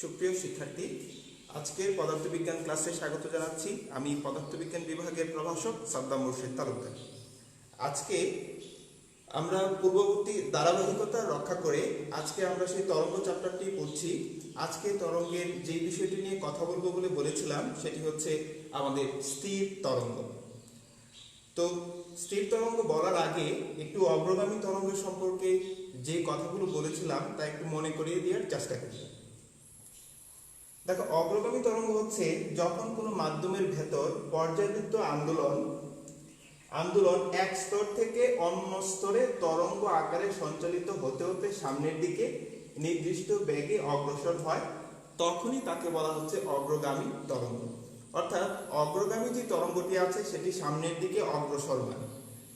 সুপ্রিয় শিক্ষার্থী, আজকের পদার্থবিজ্ঞান ক্লাসে স্বাগত জানাচ্ছি। আমি পদার্থবিজ্ঞান বিভাগের প্রভাষক সাদ্দাম মুর্শিদ তালুকদার। আজকে আমরা পূর্ববর্তী ধারাবাহিকতা রক্ষা করে আজকে আমরা সেই তরঙ্গ চ্যাপ্টারটি পড়ছি। আজকে তরঙ্গের যে বিষয়টি নিয়ে কথা বলবো বলে বলেছিলাম সেটি হচ্ছে আমাদের স্থির তরঙ্গ। তো স্থির তরঙ্গ বলার আগে একটু অগ্রগামী তরঙ্গ সম্পর্কে যে কথাগুলো বলেছিলাম তা একটু মনে করিয়ে দেওয়ার চেষ্টা করি। দেখো, অগ্রগামী তরঙ্গ হচ্ছে যখন কোনো মাধ্যমের ভেতর পর্যায়বৃত্ত আন্দোলন এক স্তর থেকে অন্য স্তরে তরঙ্গ আকারে সঞ্চালিত হতে হতে সামনের দিকে নির্দিষ্ট বেগে অগ্রসর হয়, তখনই তাকে বলা হচ্ছে অগ্রগামী তরঙ্গ। অর্থাৎ অগ্রগামী যে তরঙ্গটি আছে সেটি সামনের দিকে অগ্রসর হয়।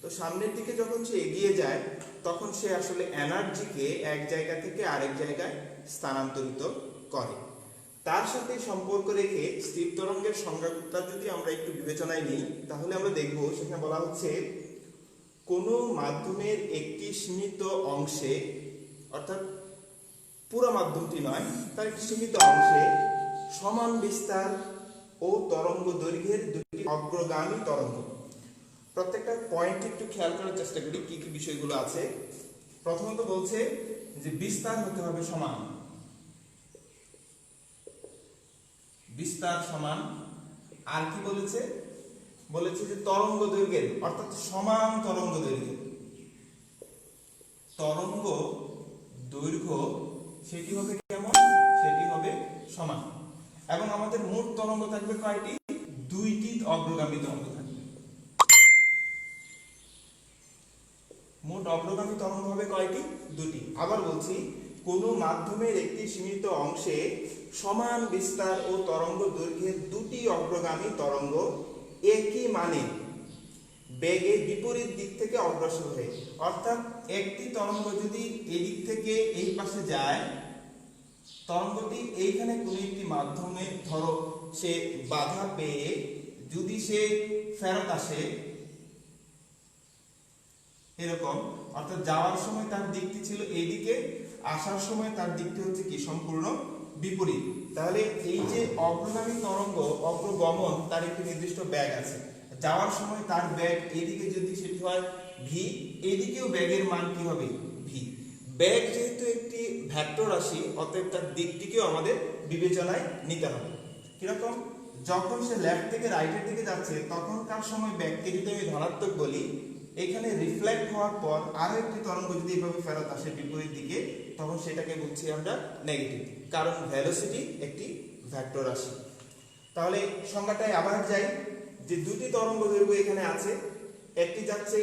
তো সামনের দিকে যখন সে এগিয়ে যায় তখন সে আসলে এনার্জিকে এক জায়গা থেকে আরেক জায়গায় স্থানান্তরিত করে। তার সাথে সম্পর্ক রেখে স্থির তরঙ্গের সংজ্ঞাটা যদি আমরা একটু বিবেচনায় নিই তাহলে আমরা দেখব সেখানে বলা হচ্ছে কোনো মাধ্যমের একটি সীমিত অংশে, অর্থাৎ পুরো মাধ্যমটি নয়, তার একটি সীমিত অংশে সমান বিস্তার ও তরঙ্গ দৈর্ঘ্যের দুটি অগ্রগামী তরঙ্গ। প্রত্যেকটা পয়েন্ট একটু খেয়াল করার চেষ্টা করি কি কি বিষয়গুলো আছে। প্রথমত বলছে যে বিস্তার হতে হবে সমান, বিস্তার সমান। আর কি বলেছে? বলেছে যে তরঙ্গ দৈর্ঘ্যের, অর্থাৎ সমান তরঙ্গ দৈর্ঘ্য, তরঙ্গ দৈর্ঘ্য সেটি হবে কেমন? সেটি হবে সমান। এবং আমাদের মোট তরঙ্গ থাকবে কয়টি? দুইটি অগ্রগামী তরঙ্গ থাকবে। মোট অগ্রগামী তরঙ্গ হবে কয়টি? দুটি। আবার বলছি, কোন মাধ্যমের একটি সীমিত অংশে সমান বিস্তার ও তরঙ্গ দৈর্ঘ্যের দুটি অগ্রগামী তরঙ্গ একই মানে বেগে বিপরীত দিক থেকে অগ্রসর হয়। অর্থাৎ একটি তরঙ্গ যদি এই দিক থেকে এই পাশে যায়, তরঙ্গটি এইখানে কোন একটি মাধ্যমে ধরো সে বাধা পেয়ে যদি সে ফেরত আসে এরকম, অর্থাৎ যাওয়ার সময় তার দিকটি ছিল এইদিকে, আসার সময় তার দিকটি হচ্ছে কি সম্পূর্ণ বিপরীত। তাহলে এই যে অগ্রগামী তরঙ্গ অগ্রগমন, তার একটি নির্দিষ্ট বেগ আছে। যাওয়ার সময় তার বেগ এইদিকে যদি সেটি হয় ভি, এইদিকেও বেগের মান কি হবে? ভি। বেগ যেহেতু একটি ভেক্টর রাশি, অতএব তার দিকটিকেও আমাদের বিবেচনায় নিতে হবে। কিরকম? যখন সে লেফট থেকে রাইটের দিকে যাচ্ছে তখনকার সময় বেগকে যদি আমি ধনাত্মক বলি, এখানে রিফ্লেক্ট হওয়ার পর আরো একটি তরঙ্গ যদি এইভাবে ফেরত আসে বিপরীত দিকে, তখন সেটাকে বলছি আমরা নেগেটিভ, কারণ ভেলোসিটি একটি ভেক্টর রাশি। তাহলে সংজ্ঞাটায় আবার যাই যে দুটি তরঙ্গ দৈর্ঘ্য এখানে আছে, একটি যাচ্ছে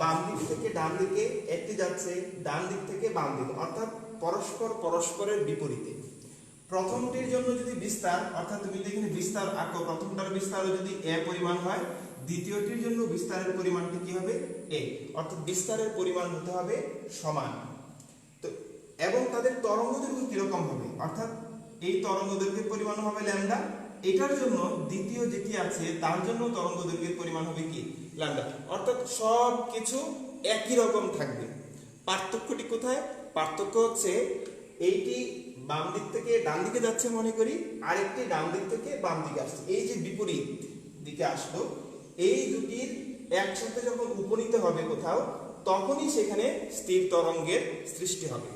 বাম দিক থেকে ডান দিকে, একটি যাচ্ছে ডান দিক থেকে বাম দিকে, অর্থাৎ পরস্পরের বিপরীতে। প্রথমটির জন্য যদি বিস্তার, অর্থাৎ তুমি যদি এখানে বিস্তার আঁকো, প্রথমটার বিস্তারও যদি এ পরিমাণ হয়, দ্বিতীয়টির জন্য বিস্তারের পরিমাণটি কি হবে? এ। অর্থাৎ বিস্তারের পরিমাণ হতে হবে সমান। তো এবং তাদের তরঙ্গ দৈর্ঘ্য কিরকম হবে? অর্থাৎ এই তরঙ্গ দৈর্ঘ্যের পরিমাণ হবে ল্যামডা, এটার জন্য দ্বিতীয় যেটি আছে তার জন্য তরঙ্গ দৈর্ঘ্যের পরিমাণ হবে কি? ল্যামডা। অর্থাৎ সব কিছু একই রকম থাকবে। পার্থক্যটি কোথায়? পার্থক্য হচ্ছে এইটি বাম দিক থেকে ডান দিকে যাচ্ছে মনে করি, আরেকটি ডান দিক থেকে বাম দিকে আসছে, এই যে বিপরীত দিকে আসলো, এই দুটির একসাথে যখন উপনীত হবে কোথাও, তখনই সেখানে স্থির তরঙ্গের সৃষ্টি হবে।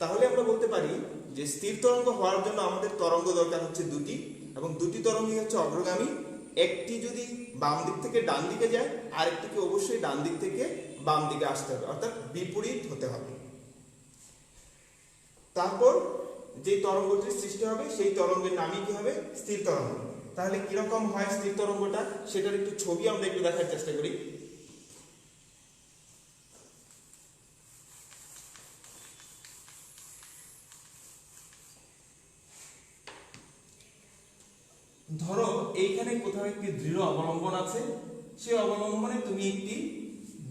তাহলে আমরা বলতে পারি যে স্থির তরঙ্গ হওয়ার জন্য আমাদের তরঙ্গ দরকার হচ্ছে দুটি, এবং দুটি তরঙ্গই হচ্ছে অগ্রগামী। একটি যদি বাম দিক থেকে ডান দিকে যায়, আরেকটিকে অবশ্যই ডান দিক থেকে বাম দিকে আসতে হবে, অর্থাৎ বিপরীত হতে হবে। তারপর যে তরঙ্গটির সৃষ্টি হবে সেই তরঙ্গের নামই কি হবে? স্থির তরঙ্গ। তাহলে কিরকম হয় স্থির তরঙ্গটা, সেটার একটু ছবি আমরা একটু দেখার চেষ্টা করি। ধরো এইখানে কোথাও একটি দৃঢ় অবলম্বন আছে, সেই অবলম্বনে তুমি একটি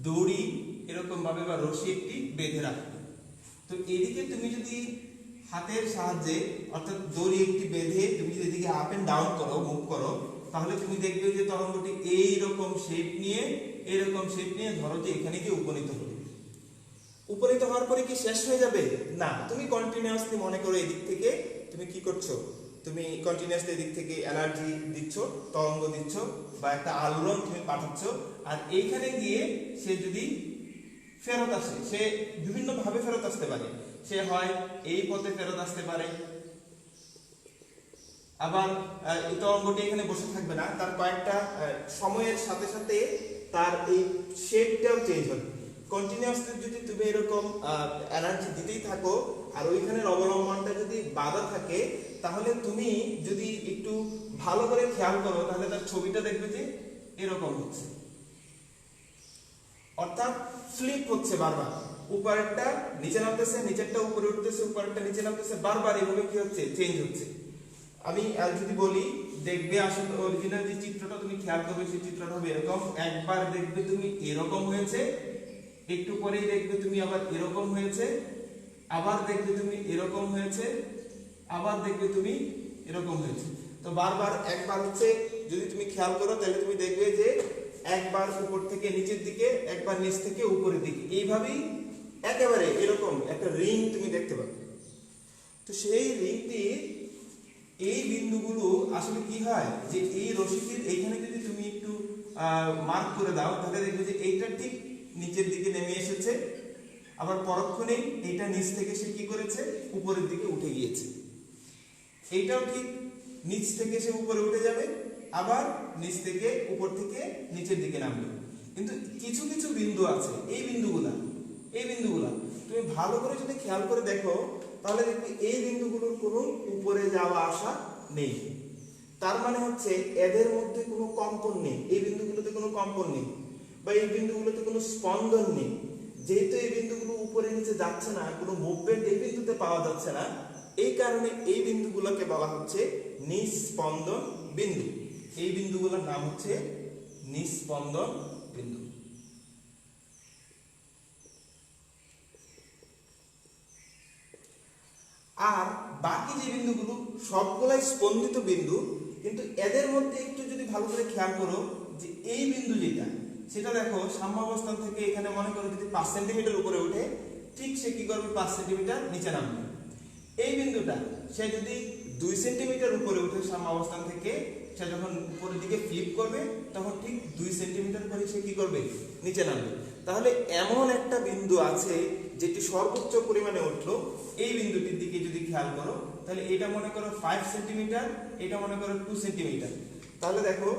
দড়ি এরকম ভাবে বা রশি একটি বেঁধে রাখবে। তো এদিকে তুমি যদি হাতের সাহায্যে, অর্থাৎ দড়ি একটি বেঁধে তুমি যদি এদিকে আপ এন্ড ডাউন করো, মুভ করো, তাহলে তুমি দেখবে যে তরঙ্গটি এইরকম শেপ নিয়ে ধরো যে এখানে গিয়ে উপনীত হবে। উপনীত হওয়ার পরে কি শেষ হয়ে যাবে? না, তুমি কন্টিনিউয়াসলি মনে করো এদিক থেকে তুমি কি করছো, তুমি কন্টিনিউয়াসলি এদিক থেকে এনার্জি দিচ্ছ, তরঙ্গ দিচ্ছ বা একটা আলোড়ন তুমি পাঠাচ্ছ, আর এইখানে গিয়ে সে যদি ফেরত আসে, সে বিভিন্ন ভাবে ফেরত আসতে পারে। সে হয় এই পথে ফেরত আসতে পারে, আবার এই তরঙ্গটি এখানে বসে থাকবে না, তার কয়েকটা সময়ের সাথে সাথে তার এই শেপটাও চেঞ্জ হবে। কন্টিনিউয়াসলি যদি তুমি এরকম এনার্জি দিতেই থাকো আর ওইখানের অবলম্বনটা যদি বাধা থাকে, তাহলে তুমি যদি একটু ভালো করে খেয়াল করো তাহলে তার ছবিটা দেখবে যে এরকম হচ্ছে, অর্থাৎ ফ্লিপ হচ্ছে বারবার, উপরেরটা নিচে নামতেছে, নিচেরটা উপরে উঠতেছে, উপরেরটা নিচে নামতেছে, বারবার এইভাবে কি হচ্ছে, চেঞ্জ হচ্ছে। আমি যদি বলি, দেখবে আসলে অরিজিনাল যে চিত্রটা তুমি খেয়াল করবে সেই চিত্রটা হবে এরকম, একবার দেখবে তুমি এরকম হয়েছে, একটু পরেই দেখবে তুমি আবার এরকম হয়েছে, আবার দেখবে তুমি এরকম হয়েছে, আবার দেখবে তুমি এরকম হয়েছে। তো বারবার একবার হচ্ছে যদি তুমি খেয়াল করো তাহলে তুমি দেখবে যে একবার উপর থেকে নিচের দিকে, একবার নিচ থেকে উপরের দিকে, এইভাবেই একেবারে এরকম একটা রিং তুমি দেখতে পাবে। তো সেই রিংটি এই বিন্দুগুলো আসলে কি হয় যে এই রশিটির এইখানে যদি তুমি একটু মার্ক করে দাও তাহলে দেখবে যে এইটা ঠিক নিচের দিকে নেমে এসেছে, আবার পরক্ষণেই এইটা নিচ থেকে সে কি করেছে, উপরের দিকে উঠে গিয়েছে। এইটাও ঠিক নিচ থেকে সে উপরে উঠে যাবে, আবার নিচ থেকে উপর থেকে নিচের দিকে নামবে। কিন্তু কিছু কিছু বিন্দু আছে, এই বিন্দুগুলা তুমি ভালো করে যদি খেয়াল করে দেখো তাহলে দেখবে এই বিন্দুগুলোর কোনো উপরে যাওয়া আসা নেই। তার মানে হচ্ছে এদের মধ্যে কোনো কম্পন নেই, এই বিন্দুগুলোতে কোনো কম্পন নেই বা এই বিন্দুগুলোতে কোনো স্পন্দন নেই। যেহেতু এই বিন্দুগুলো উপরে নিচে যাচ্ছে না, কোনো মুভমেন্ট এই বিন্দুতে পাওয়া যাচ্ছে না, এই কারণে এই বিন্দুগুলোকে বলা হচ্ছে নিস্পন্দন বিন্দু। এই বিন্দুগুলোর নাম হচ্ছে নিস্পন্দন বিন্দু। আর বাকি যে বিন্দুগুলো সবগুলাই স্পন্দিত বিন্দু, কিন্তু এদের মধ্যে একটু যদি ভালো করে খেয়াল করো যে এই বিন্দু যেটা, সেটা দেখো সাম্যাবস্থান থেকে এখানে মনে করো যদি 5 সেন্টিমিটার উপরে উঠে, ঠিক সে কি করবে 5 সেন্টিমিটার নিচে নামবে। এই বিন্দুটা সে যদি 2 সেন্টিমিটার উপরে উঠে সাম্যাবস্থান থেকে, সে যখন উপরের দিকে ফ্লিপ করবে তখন ঠিক 2 সেন্টিমিটার পরে সে কি করবে, নিচে নামবে। তাহলে এমন একটা বিন্দু আছে যেটি সর্বোচ্চ পরিমাণে উঠলো, এই বিন্দুটির দিকে যদি খেয়াল করো তাহলে এটা মনে করো 5 সেন্টিমিটার, এটা মনে করো 2 সেন্টিমিটার। তাহলে দেখো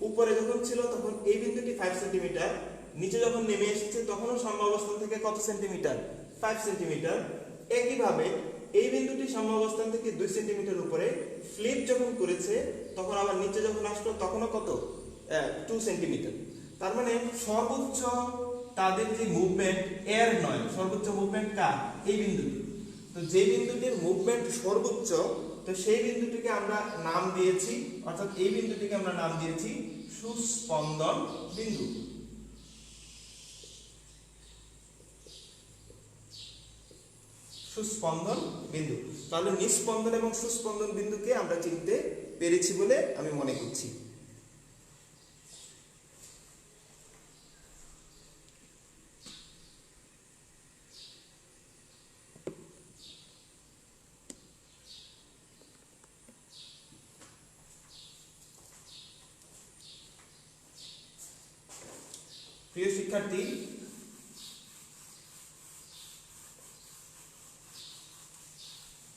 উপরে যখন ছিল তখন এই বিন্দুটি 5 সেন্টিমিটার, নিচে যখন নেমে এসেছে তখনও সাম্যাবস্থান থেকে কত সেন্টিমিটার, 5 সেন্টিমিটার। একইভাবে এই বিন্দুটি সাম্যাবস্থান থেকে 2 সেন্টিমিটার উপরে ফ্লিপ যখন করেছে তখন আবার নিচে যখন আসলো তখনও কত, 2 সেন্টিমিটার। তার মানে সর্বোচ্চ তাদের যে মুভমেন্ট এর নয়, সর্বোচ্চ মুভমেন্ট কার, এই বিন্দুটি। তো যে বিন্দুটির মুভমেন্ট সর্বোচ্চ, তো সেই বিন্দুটিকে আমরা নাম দিয়েছি, অর্থাৎ এই বিন্দুটিকে আমরা নাম দিয়েছি সুস্পন্দন বিন্দু। সুস্পন্দন বিন্দু। তাহলে নিস্পন্দন এবং সুস্পন্দন বিন্দুকে আমরা চিনতে পেরেছি বলে আমি মনে করছি। প্রিয় শিক্ষার্থী,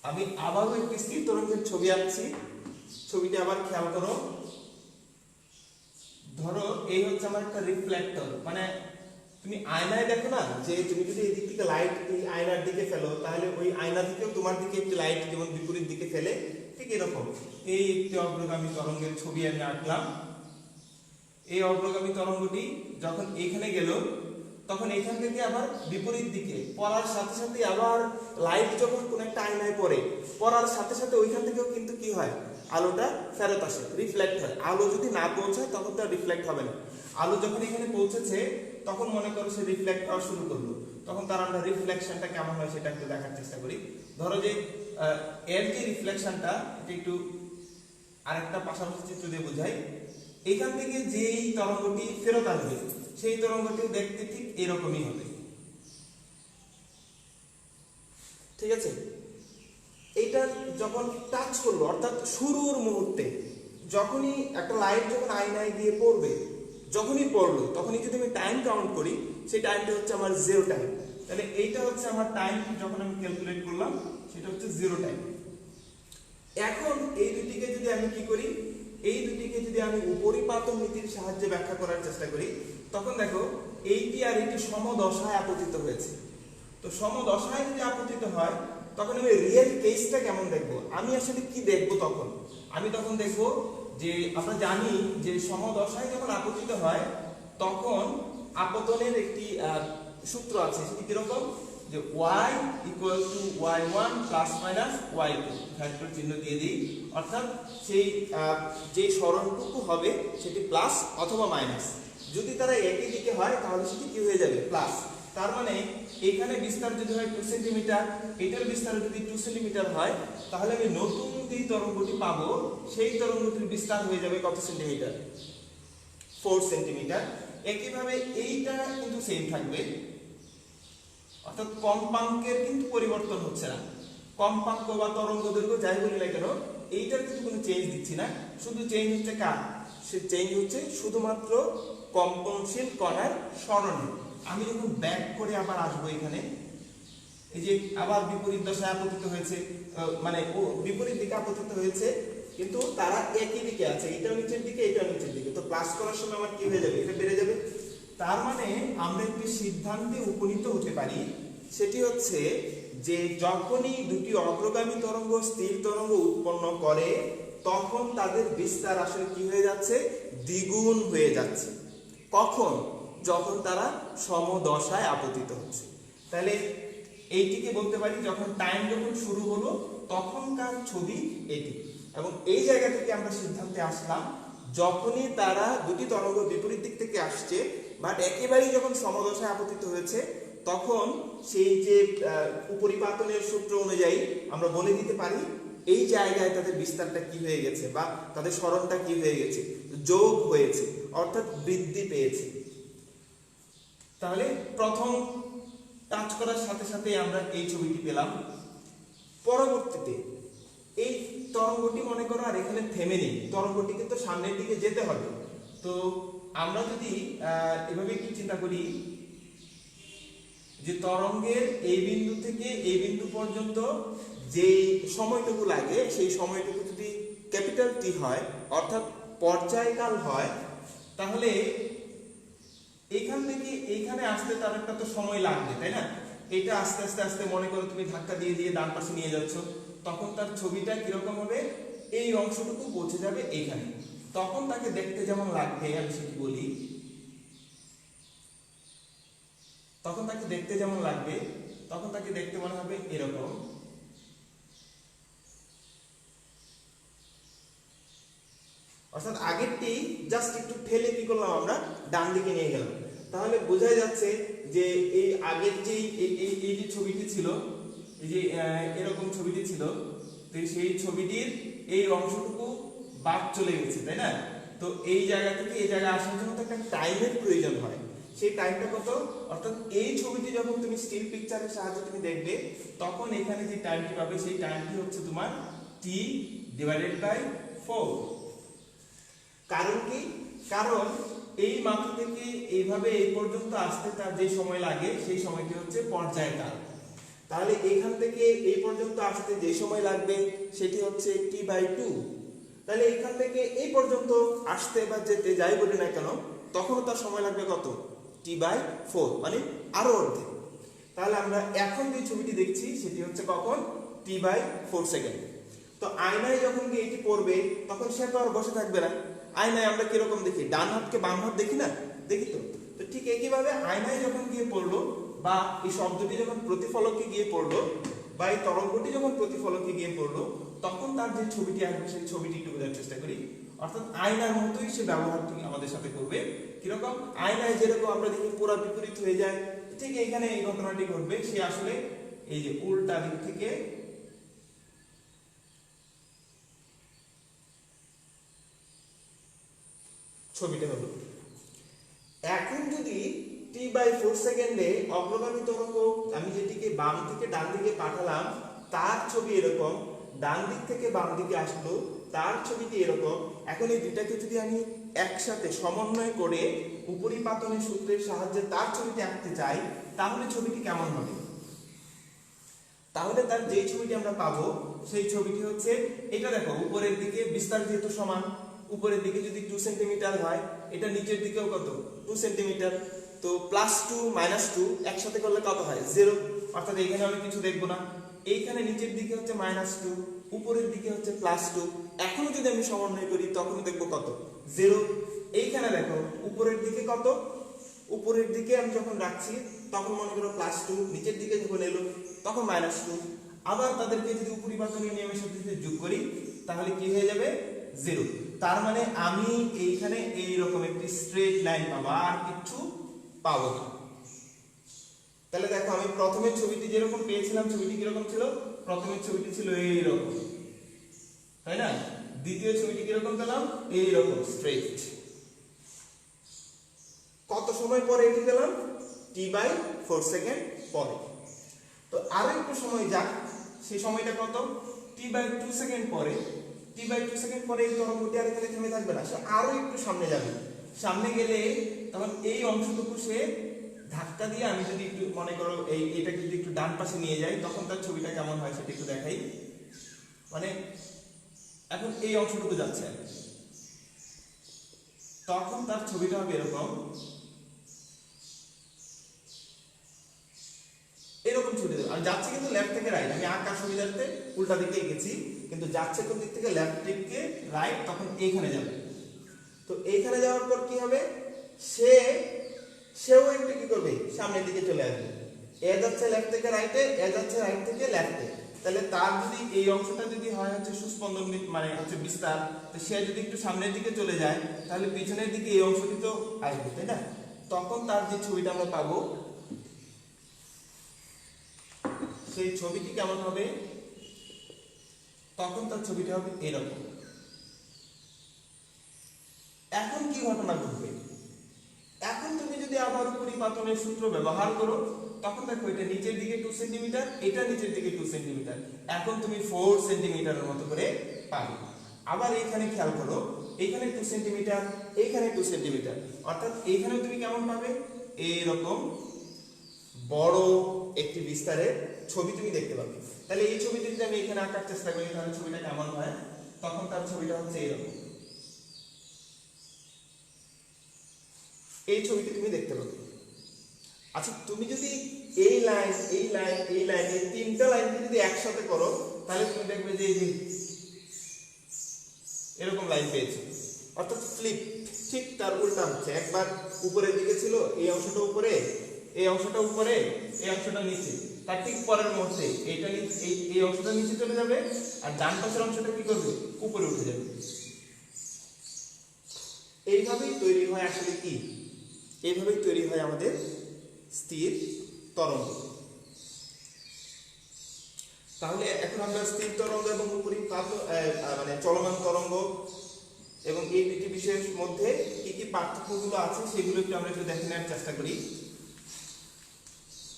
আমি আবারও একটি স্থির তরঙ্গের ছবি আঁকছি। ছবিটা আবার খেয়াল করো। ধরো এই হচ্ছে আমার একটা রিফ্লেক্টর, মানে তুমি আয়নায় দেখো না, যে তুমি যদি এই দিক থেকে লাইট এই আয়নার দিকে ফেলো তাহলে ওই আয়না থেকেও তোমার দিকে একটি লাইট যেমন বিপরীত দিকে ফেলে, ঠিক এরকম এই একটি অগ্রগামী তরঙ্গের ছবি আমি আঁকলাম। এই অগ্রগামী তরঙ্গটি যখন এখানে গেল তখন এখান থেকে আবার বিপরীত দিকে পড়ার সাথে সাথে আবার লাইট যখন কোন একটা আয়নায় পড়ে, পড়ার সাথে সাথে ওইখান থেকেও কিন্তু কি হয়, আলোটা ফেরত আসে, রিফ্লেক্ট হয়। আলো যদি না পৌঁছায় তখন তো রিফ্লেক্ট হবে না। আলো যখন এখানে পৌঁছেছে তখন মনে করো সে রিফ্লেক্ট হওয়া শুরু করলো, তখন তার আমরা রিফ্লেকশনটা কেমন হয় সেটা একটু দেখার চেষ্টা করি। ধরো যে এর যে রিফ্লেকশনটা, এটা একটু আরেকটা পাশাপাশি চিত্র দিয়ে বোঝাই। এখান থেকে যেই তরঙ্গটি ফেরত আসবে সেই তরঙ্গটি দেখতে ঠিক এরকমই হবে, ঠিক আছে। এইটা যখন টাচ করলো অর্থাৎ শুরুর মুহূর্তে যখনই একটা লাইট যখন আয়নায় গিয়ে পড়বে, যখনই পড়লো তখনই যদি আমি টাইম কাউন্ট করি সেই টাইমটা হচ্ছে আমার 0 টাইম। তাহলে এইটা হচ্ছে আমার টাইম যখন আমি ক্যালকুলেট করলাম সেটা হচ্ছে 0 টাইম। এখন এই দুটিকে যদি আমি কি করি, এই দুটিকে যদি আমি উপরিপাতন নীতির সাহায্যে ব্যাখ্যা করার চেষ্টা করি, তখন দেখো এইটি আর এইটি সমদশায় আপতিত হয়েছে। তো সমদশায় যদি আপতিত হয় তখন আমি রিয়েল কেসটা কেমন দেখব, আমি আসলে কি দেখব তখন? আমি তখন দেখব যে আমরা জানি যে সমদশায় যখন আপতিত হয় তখন আপতনের একটি সূত্র আছে, সেটি কিরকম, যে y equal to y1 plus minus y2, factor চিহ্ন দিয়ে দিই, অর্থাৎ সেই যে সরণটুকু হবে সেটি প্লাস অথবা মাইনাস, যদি তারা একই দিকে হয় তাহলে সেটি কি হয়ে যাবে, প্লাস। তার মানে এখানে বিস্তার যদি হয় 2 সেন্টিমিটার, এটার বিস্তার যদি 2 সেন্টিমিটার হয়, তাহলে আমি নতুন যে তরঙ্গটি পাবো সেই তরঙ্গটির বিস্তার হয়ে যাবে কত সেন্টিমিটার, 4 সেন্টিমিটার। একইভাবে এইটা কিন্তু সেম থাকবে, অর্থাৎ কম্পাঙ্কের কিন্তু পরিবর্তন হচ্ছে না, কম্পাঙ্ক বা তরঙ্গ দৈর্ঘ্য যাই বলি না কেন এইটার কিন্তু কোনো চেঞ্জ দিচ্ছি না, শুধু চেঞ্জ হচ্ছে কার, সে চেঞ্জ হচ্ছে শুধুমাত্র কম্পনশীল কণার সরণে। আমি যখন ব্যাক করে আবার আসবো এখানে, এই যে আবার বিপরীত দশায় আপতিত হয়েছে, মানে ও বিপরীত দিকে আপতিত হয়েছে কিন্তু তারা একই দিকে আছে, এটাও নিচের দিকে এটাও নিচের দিকে, তো প্লাস করার সময় আমার কি হয়ে যাবে, এটা বেড়ে যাবে। তার মানে আমরা একটি সিদ্ধান্তে উপনীত হতে পারি, সেটি হচ্ছে যে যখনই দুটি অগ্রগামী তরঙ্গ স্থির তরঙ্গ উৎপন্ন করে তখন তাদের বিস্তার আসলে কি হয়ে যাচ্ছে, দ্বিগুণ হয়ে যাচ্ছে। কখন? যখন তারা সমদশায় আপতিত হচ্ছে। তাহলে এইটিকে বলতে পারি যখন টাইম যখন শুরু হলো তখনকার ছবি এটি, এবং এই জায়গা থেকে আমরা সিদ্ধান্তে আসলাম যখনই তারা দুটি তরঙ্গ বিপরীত দিক থেকে আসছে বাট একেবারেই যখন সমদশায় আপতিত হয়েছে তখন সেই যে উপরিপাতনের সূত্র অনুযায়ী আমরা বলে দিতে পারি এই জায়গায় তাদের বিস্তারটা কি হয়ে গেছে বা তাদের সরণটা কি হয়ে গেছে, যোগ হয়েছে, অর্থাৎ বৃদ্ধি পেয়েছে। তাহলে প্রথম টাচ করার সাথে সাথে আমরা এই ছবিটি পেলাম। পরবর্তীতে এই তরঙ্গটি মনে করো আর এখানে থেমে নেই, তরঙ্গটি কিন্তু সামনের দিকে যেতে হবে। তো আমরা যদি এভাবে একটু চিন্তা করি যে তরঙ্গের এই বিন্দু থেকে এই বিন্দু পর্যন্ত যে সময়টুকু লাগে সেই সময়টুকু যদি ক্যাপিটাল টি হয় অর্থাৎ পর্যায়কাল হয়, তাহলে এখান থেকে এইখানে আসতে তার একটা তো সময় লাগবে, তাই না? এটা আস্তে আস্তে আস্তে মনে করো তুমি ধাক্কা দিয়ে দিয়ে ডান পাশে নিয়ে যাচ্ছ, তখন তার ছবিটা কিরকম হবে, এই অংশটুকু পৌঁছে যাবে এইখানে, তখন তাকে দেখতে যেমন লাগবে আমি সেটি বলি, তখন তাকে দেখতে যেমন লাগবে তখন তাকে দেখতে মনে হবে এরকম। অর্থাৎ আগেরটি জাস্ট একটু ঠেলে কি করলাম আমরা ডান দিকে নিয়ে গেলাম, তাহলে বোঝা যাচ্ছে যে এই আগের যে এই যে ছবিটি ছিল, এই যে এরকম ছবিটি ছিল, তো সেই ছবিটির এই অংশটুকু বাদ চলে গেছে, তাই না? তো এই জায়গা থেকে এই জায়গায় আসার জন্য তো একটা টাইমের প্রয়োজন হয়, সেই টাইমটা কত, অর্থাৎ এই ছবিটি যখন তুমি স্টিল পিকচারের সাহায্যে তুমি দেখবে তখন এখানে যে টাইমটি পাবে সেই টাইমটি হচ্ছে তোমার t/4। কারণ কি? কারণ এই মাথা থেকে এইভাবে এই পর্যন্ত আসতে তার যে সময় লাগে সেই সময়টি হচ্ছে পর্যায়কাল। তাহলে এখান থেকে এই পর্যন্ত আসতে যে সময় লাগবে সেটি হচ্ছে t/2। তাহলে এখান থেকে এই পর্যন্ত আসতে বা যেতে যাই বলি না কেন তখনও তার সময় লাগবে কত, t/4, মানে আরো অর্ধেক। তাহলে আমরা এখন যে ছবিটি দেখছি সেটি হচ্ছে কখন, t/4 সেকেন্ড। তো আয়নায় যখন গিয়ে এটি পড়বে তখন সে তো আর বসে থাকবে না, আয়নায় আমরা কিরকম দেখি, ডান হাতকে বাম হাত দেখি না, দেখি তো। তো ঠিক একইভাবে আয়নায় যখন গিয়ে পড়লো বা এই শব্দটি যখন প্রতিফলকে গিয়ে পড়লো বা এই তরঙ্গটি যখন প্রতিফলকে গিয়ে পড়লো তখন তার যে ছবিটি আসবে সেই ছবিটি একটু বোঝার চেষ্টা করি। অর্থাৎ আয়নার মতোই সে ব্যবহারটি আমাদের সাথে করবে। কিরকম? আয়নায় যেরকম আমরা দেখি পুরো বিপরীত হয়ে যায়, ঠিক এখানে এই ঘটনাটি ঘটবে, সে আসলে এই যে উল্টা দিক থেকে ছবিটা হলো। এখন যদি t/4 সেকেন্ডে অগ্রগামী তরঙ্গ আমি যেটিকে বাম থেকে ডান দিকে পাঠালাম তার ছবি এরকম, ডান দিক থেকে বাম দিকে আসলো, তার ছবিটি এরকম। এখন এই দুটাকে যদি আমি একসাথে সমন্বয় করে উপরিপাতনের সূত্রের সাহায্যে তার ছবিটি আঁকতে চাই, তাহলে ছবিটি কেমন হবে? তাহলে তার যে ছবিটি আমরা পাবো সেই ছবিটি হচ্ছে এটা। দেখো উপরের দিকে বিস্তার যেহেতু সমান, উপরের দিকে যদি 2 সেন্টিমিটার হয়, এটা নিচের দিকেও কত 2 সেন্টিমিটার। তো +2 -2 একসাথে করলে কত হয়? 0। অর্থাৎ এইখানে আমি কিছু দেখবো না। এইখানে নিচের দিকে হচ্ছে -2, উপরের দিকে হচ্ছে +2। এখনো যদি আমি সমন্বয় করি তখন দেখবো কত? 0। এইখানে দেখো উপরের দিকে কত, উপরের দিকে আমি যখন রাখছি তখন মনে করো +2, নিচের দিকে যখন এলো তখন -2। আবার তাদেরকে যদি উপরিপাতনীয় নিয়মের সাথে যদি যোগ করি তাহলে কি হয়ে যাবে? 0। তার মানে আমি এইখানে এইরকম একটি স্ট্রেট লাইন পাবো, আর কিছু পাবো না। তাহলে দেখো আমি প্রথমের ছবিটি যেরকম পেয়েছিলাম, ছবিটি কিরকম ছিল? প্রথমের ছবিটি ছিল এইরকম, তাই না? দ্বিতীয় ছবিটি কিরকম পেলাম? এইরকম স্ট্রেট। কত সময় পরে এটি পেলাম? t/4 সেকেন্ড পরে। তো আরো একটু সময় যাক, সেই সময়টা কত? t/2 সেকেন্ড পরে। t/2 সেকেন্ড পরে এই তরঙ্গটি আর এখানে থেমে থাকবে না, সে আরো একটু সামনে যাবে। সামনে গেলে তখন এই অংশটুকু সে ধাক্কা দিয়ে, আমি যদি একটু মনে করো এইটাকে যদি একটু ডান পাশে নিয়ে যাই তখন তার ছবিটা কেমন হয় সেটা একটু দেখাই। মানে এখন এই অংশটুকু যাচ্ছে, তখন তার ছবিটা হবে এরকম, এরকম ছুটে যাবে। আর যাচ্ছে কিন্তু লেফট থেকে রাইট, আমি আঁকার সুবিধার্থে উল্টা দিকে গেছি, কিন্তু যাচ্ছে কোন দিক থেকে? লেফট থেকে রাইট। তখন এইখানে যাবে। তো এইখানে যাওয়ার পর কি হবে? সেও একটু কি করবে? সামনের দিকে চলে আসবে। এ যাচ্ছে লেফট থেকে রাইটে, এ যাচ্ছে রাইট থেকে লেফটে। তাহলে তার যদি এই অংশটা যদি হয় হচ্ছে সুস্পন্দন, মানে হচ্ছে বিস্তার, তো সে যদি একটু সামনের দিকে চলে যায় তাহলে পিছনের দিকে এই অংশটি তো আসবে, তাই না? তখন তার যে ছবিটা আমরা পাবো সেই ছবিটি কেমন হবে? তখন তার ছবিটা হবে এরকম। এখন কি ঘটনা ঘটবে? এখন তুমি যদি আবার উপরিপাতনের সূত্র ব্যবহার করো তখন দেখো এটা নিচের দিকে 2 সেন্টিমিটার, এটা নিচের দিকে 2 সেন্টিমিটার। এখন তুমি 4 সেন্টিমিটারের মতো করে পাবে। আবার এইখানে খেয়াল করো, এইখানে 2 সেন্টিমিটার, এইখানে 2 সেন্টিমিটার। অর্থাৎ এইখানেও তুমি কেমন পাবে? এইরকম বড় একটি বিস্তারের ছবি তুমি দেখতে পাবে। তাহলে এই ছবিটি যদি আমি এখানে আঁকার চেষ্টা করি তাহলে ছবিটা কেমন হয়? তখন তার ছবিটা হচ্ছে এরকম। এই ছবিটি তুমি দেখতে পাবে। আচ্ছা, তুমি যদি এই লাইন, এই লাইন, এই লাইন, এই তিনটা লাইনকে যদি একসাথে করো তাহলে তুমি দেখবে যে এই এরকম লাইন পেয়েছো। অর্থাৎ ফ্লিপ, ঠিক তার উল্টা হচ্ছে। একবার উপরের দিকে ছিল, এই অংশটা উপরে, এই অংশটা উপরে, এই অংশটা নিচে। তার ঠিক পরের মুহূর্তে এইটা এই অংশটা নিচে চলে যাবে, আর ডান পাশের অংশটা কি করবে? উপরে উঠে যাবে। এইভাবেই তৈরি হয় আসলে কি? এইভাবেই তৈরি হয় আমাদের স্থির তরঙ্গ। তাহলে এখন আমরা স্থির তরঙ্গ এবং উপরিপাত মানে চলমান তরঙ্গ এবং এই দুটি বিষয়ের মধ্যে কি কি পার্থক্যগুলো আছে সেগুলো একটু আমরা একটু দেখে নেওয়ার চেষ্টা করি।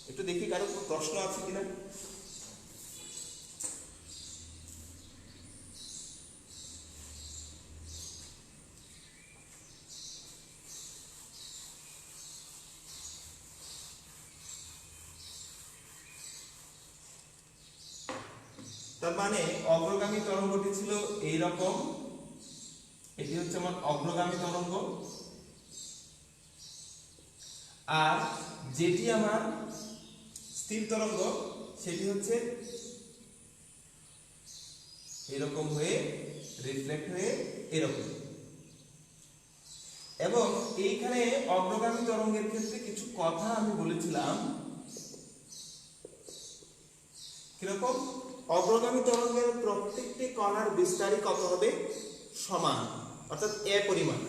একটু দেখি কারো কোনো প্রশ্ন আছে কিনা। তার মানে অগ্রগামী তরঙ্গটি ছিল এইরকম, এটি হচ্ছে আমার অগ্রগামী তরঙ্গ। আর যেটি আমার স্থির তরঙ্গ সেটি হচ্ছে এরকম হয়ে রিফ্লেক্ট হয়ে এরকম। এবং এইখানে অগ্রগামী তরঙ্গের ক্ষেত্রে কিছু কথা আমি বলেছিলাম। কিরকম? অগ্রগামী তরঙ্গের প্রত্যেকটি কণার বিস্তারই কত হবে? সমান, অর্থাৎ এ পরিমাণ।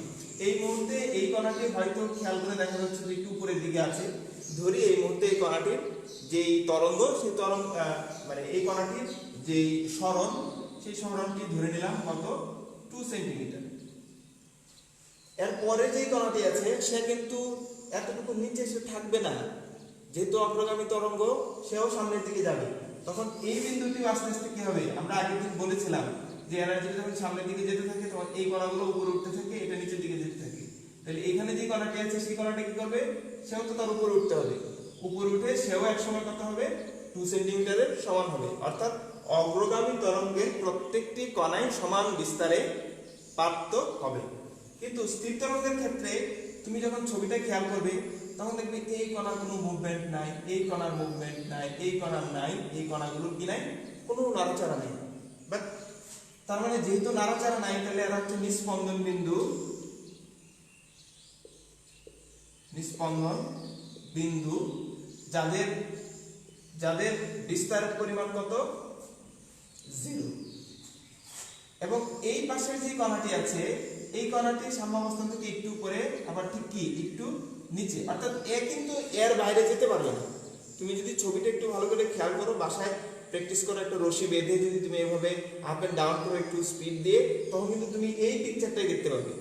এই মুহূর্তে এই কণাটি হয়তো খেয়াল করে দেখা যাচ্ছে যে একটু উপরের দিকে আছে। ধরি এই মুহূর্তে এই কণাটির যেই তরঙ্গ, সেই তরঙ্গ মানে এই কণাটির যেই সরণ, সেই সরণটি ধরে নিলাম কত? 2 সেন্টিমিটার। এর পরে যেই কণাটি আছে সে কিন্তু এতটুকু নিচে সে থাকবে না, যেহেতু অগ্রগামী তরঙ্গ, সেও সামনের দিকে যাবে। তখন এই বিন্দুটি আস্তে আস্তে কি হবে, আমরা আগের দিন বলেছিলাম যে এনার্জিটা যখন সামনের দিকে যেতে থাকে তখন এই কণাগুলো উপরে উঠতে থাকে, এটা নিচের দিকে যেতে থাকে। তাহলে এখানে যে কণাটি আছে সেই কণাটা কি করবে, সেও তো তার উপরে উঠতে হবে, উপরে উঠে সেও এক সময় কত হবে, 2 সেন্টিমিটারের সমান হবে। অর্থাৎ অগ্রগামী তরঙ্গের প্রত্যেকটি কণাই সমান বিস্তারে প্রাপ্ত হবে। কিন্তু স্থির তরঙ্গের ক্ষেত্রে তুমি যখন ছবিটা খেয়াল করবে তখন দেখবে এই কণার কোনো মুভমেন্ট নাই, এই কণার মুভমেন্ট নাই, এই কণার নাই, এই কণাগুলোর কি নাই, কোনো নাড়াচাড়া নেই। বাট তার মানে যেহেতু নাড়াচাড়া নাই তাহলে এরা হচ্ছে নিস্পন্দন বিন্দু, নিস্পন্দন বিন্দু যাদের যাদের বিস্তারের পরিমাণ কত, 0। এবং এই পাশের যে কণাটি আছে এই কণাটি সাম্যাবস্থান থেকে একটু উপরে, আবার ঠিক কি একটু নিচে, অর্থাৎ এ কিন্তু এর বাইরে যেতে পারবে না। তুমি যদি ছবিটা একটু ভালো করে খেয়াল করো, বাসায় প্র্যাকটিস করো, একটা রশি বেঁধে যদি তুমি এভাবে আপ এন্ড ডাউন করো একটু স্পিড দিয়ে, তখন কিন্তু তুমি এই পিকচারটাই দেখতে পাবে।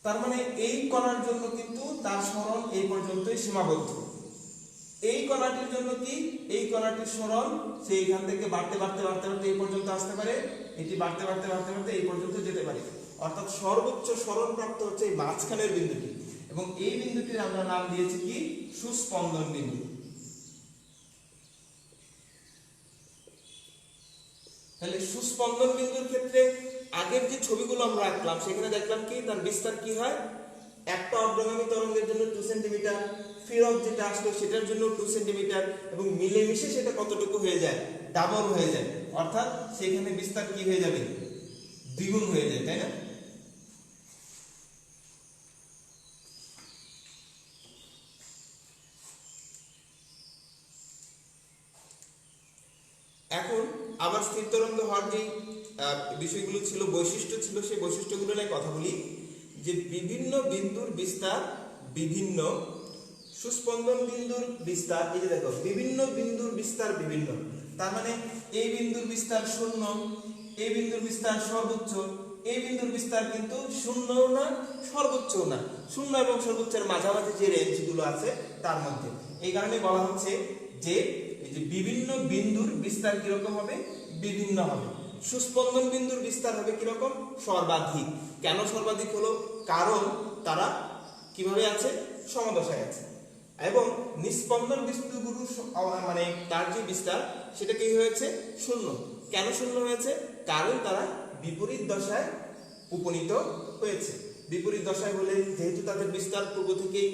তার মানে এই কণার জন্য কিন্তু তার সরণ এই পর্যন্তই সীমাবদ্ধ। এই কণাটির জন্য কি, এই কণাটির সরণ সে এখান থেকে বাড়তে বাড়তে বাড়তে বাড়তে এই পর্যন্ত আসতে পারে, এটি বাড়তে বাড়তে বাড়তে বাড়তে এই পর্যন্ত যেতে পারে। অর্থাৎ সর্বোচ্চ সরণ প্রাপ্ত হচ্ছে এই মাঝখানের বিন্দুটি, এবং এই বিন্দুটির আমরা নাম দিয়েছি কি, সুস্পন্দন বিন্দু। তাহলে সুস্পন্দন বিন্দুর ক্ষেত্রে আগের যে ছবিগুলো আমরা আঁকলাম সেখানে দেখলাম কি তার বিস্তার কি হয়, একটা অগ্রগামী তরঙ্গের জন্য 2 সেন্টিমিটার, ফেরত যেটা আসলো সেটার জন্য 2 সেন্টিমিটার, এবং মিলেমিশে সেটা কতটুকু হয়ে যায়, ডাবল হয়ে যায়। অর্থাৎ সেখানে বিস্তার কি হয়ে যাবে, দ্বিগুণ হয়ে যায়, তাই না? এখন আবার স্থির তরঙ্গ হওয়ার যে বিষয়গুলো ছিল, বৈশিষ্ট্য ছিল, সেই বৈশিষ্ট্যগুলো নিয়ে কথা বলি। যে বিভিন্ন বিন্দুর বিস্তার বিভিন্ন, সুস্পন্দন বিন্দুর বিস্তার, এই যে দেখো বিভিন্ন বিন্দুর বিস্তার বিভিন্ন, তার মানে এই বিন্দুর বিস্তার 0, এই বিন্দুর বিস্তার সর্বোচ্চ, এই বিন্দুর বিস্তার কিন্তু 0ও না সর্বোচ্চও না, 0 এবং সর্বোচ্চের মাঝামাঝি যে রেঞ্জগুলো আছে তার মধ্যে। এই কারণে বলা হচ্ছে যে এই যে বিভিন্ন বিন্দুর বিস্তার কিরকম হবে, বিভিন্ন হবে। সুস্পন্দন বিন্দুর বিস্তার হবে কিরকম, সর্বাধিক। কেন সর্বাধিক হলো, কারণ তারা কিভাবে আছে, সমদশায় আছে। এবং নিস্পন্দন বিন্দুগুলো মানে তার যে বিস্তার সেটা কি হয়েছে, 0। কেন 0 হয়েছে, কারণ তারা বিপরীত দশায় উপনীত হয়েছে। বিপরীত দশায় হলে যেহেতু তাদের বিস্তার পূর্ব থেকেই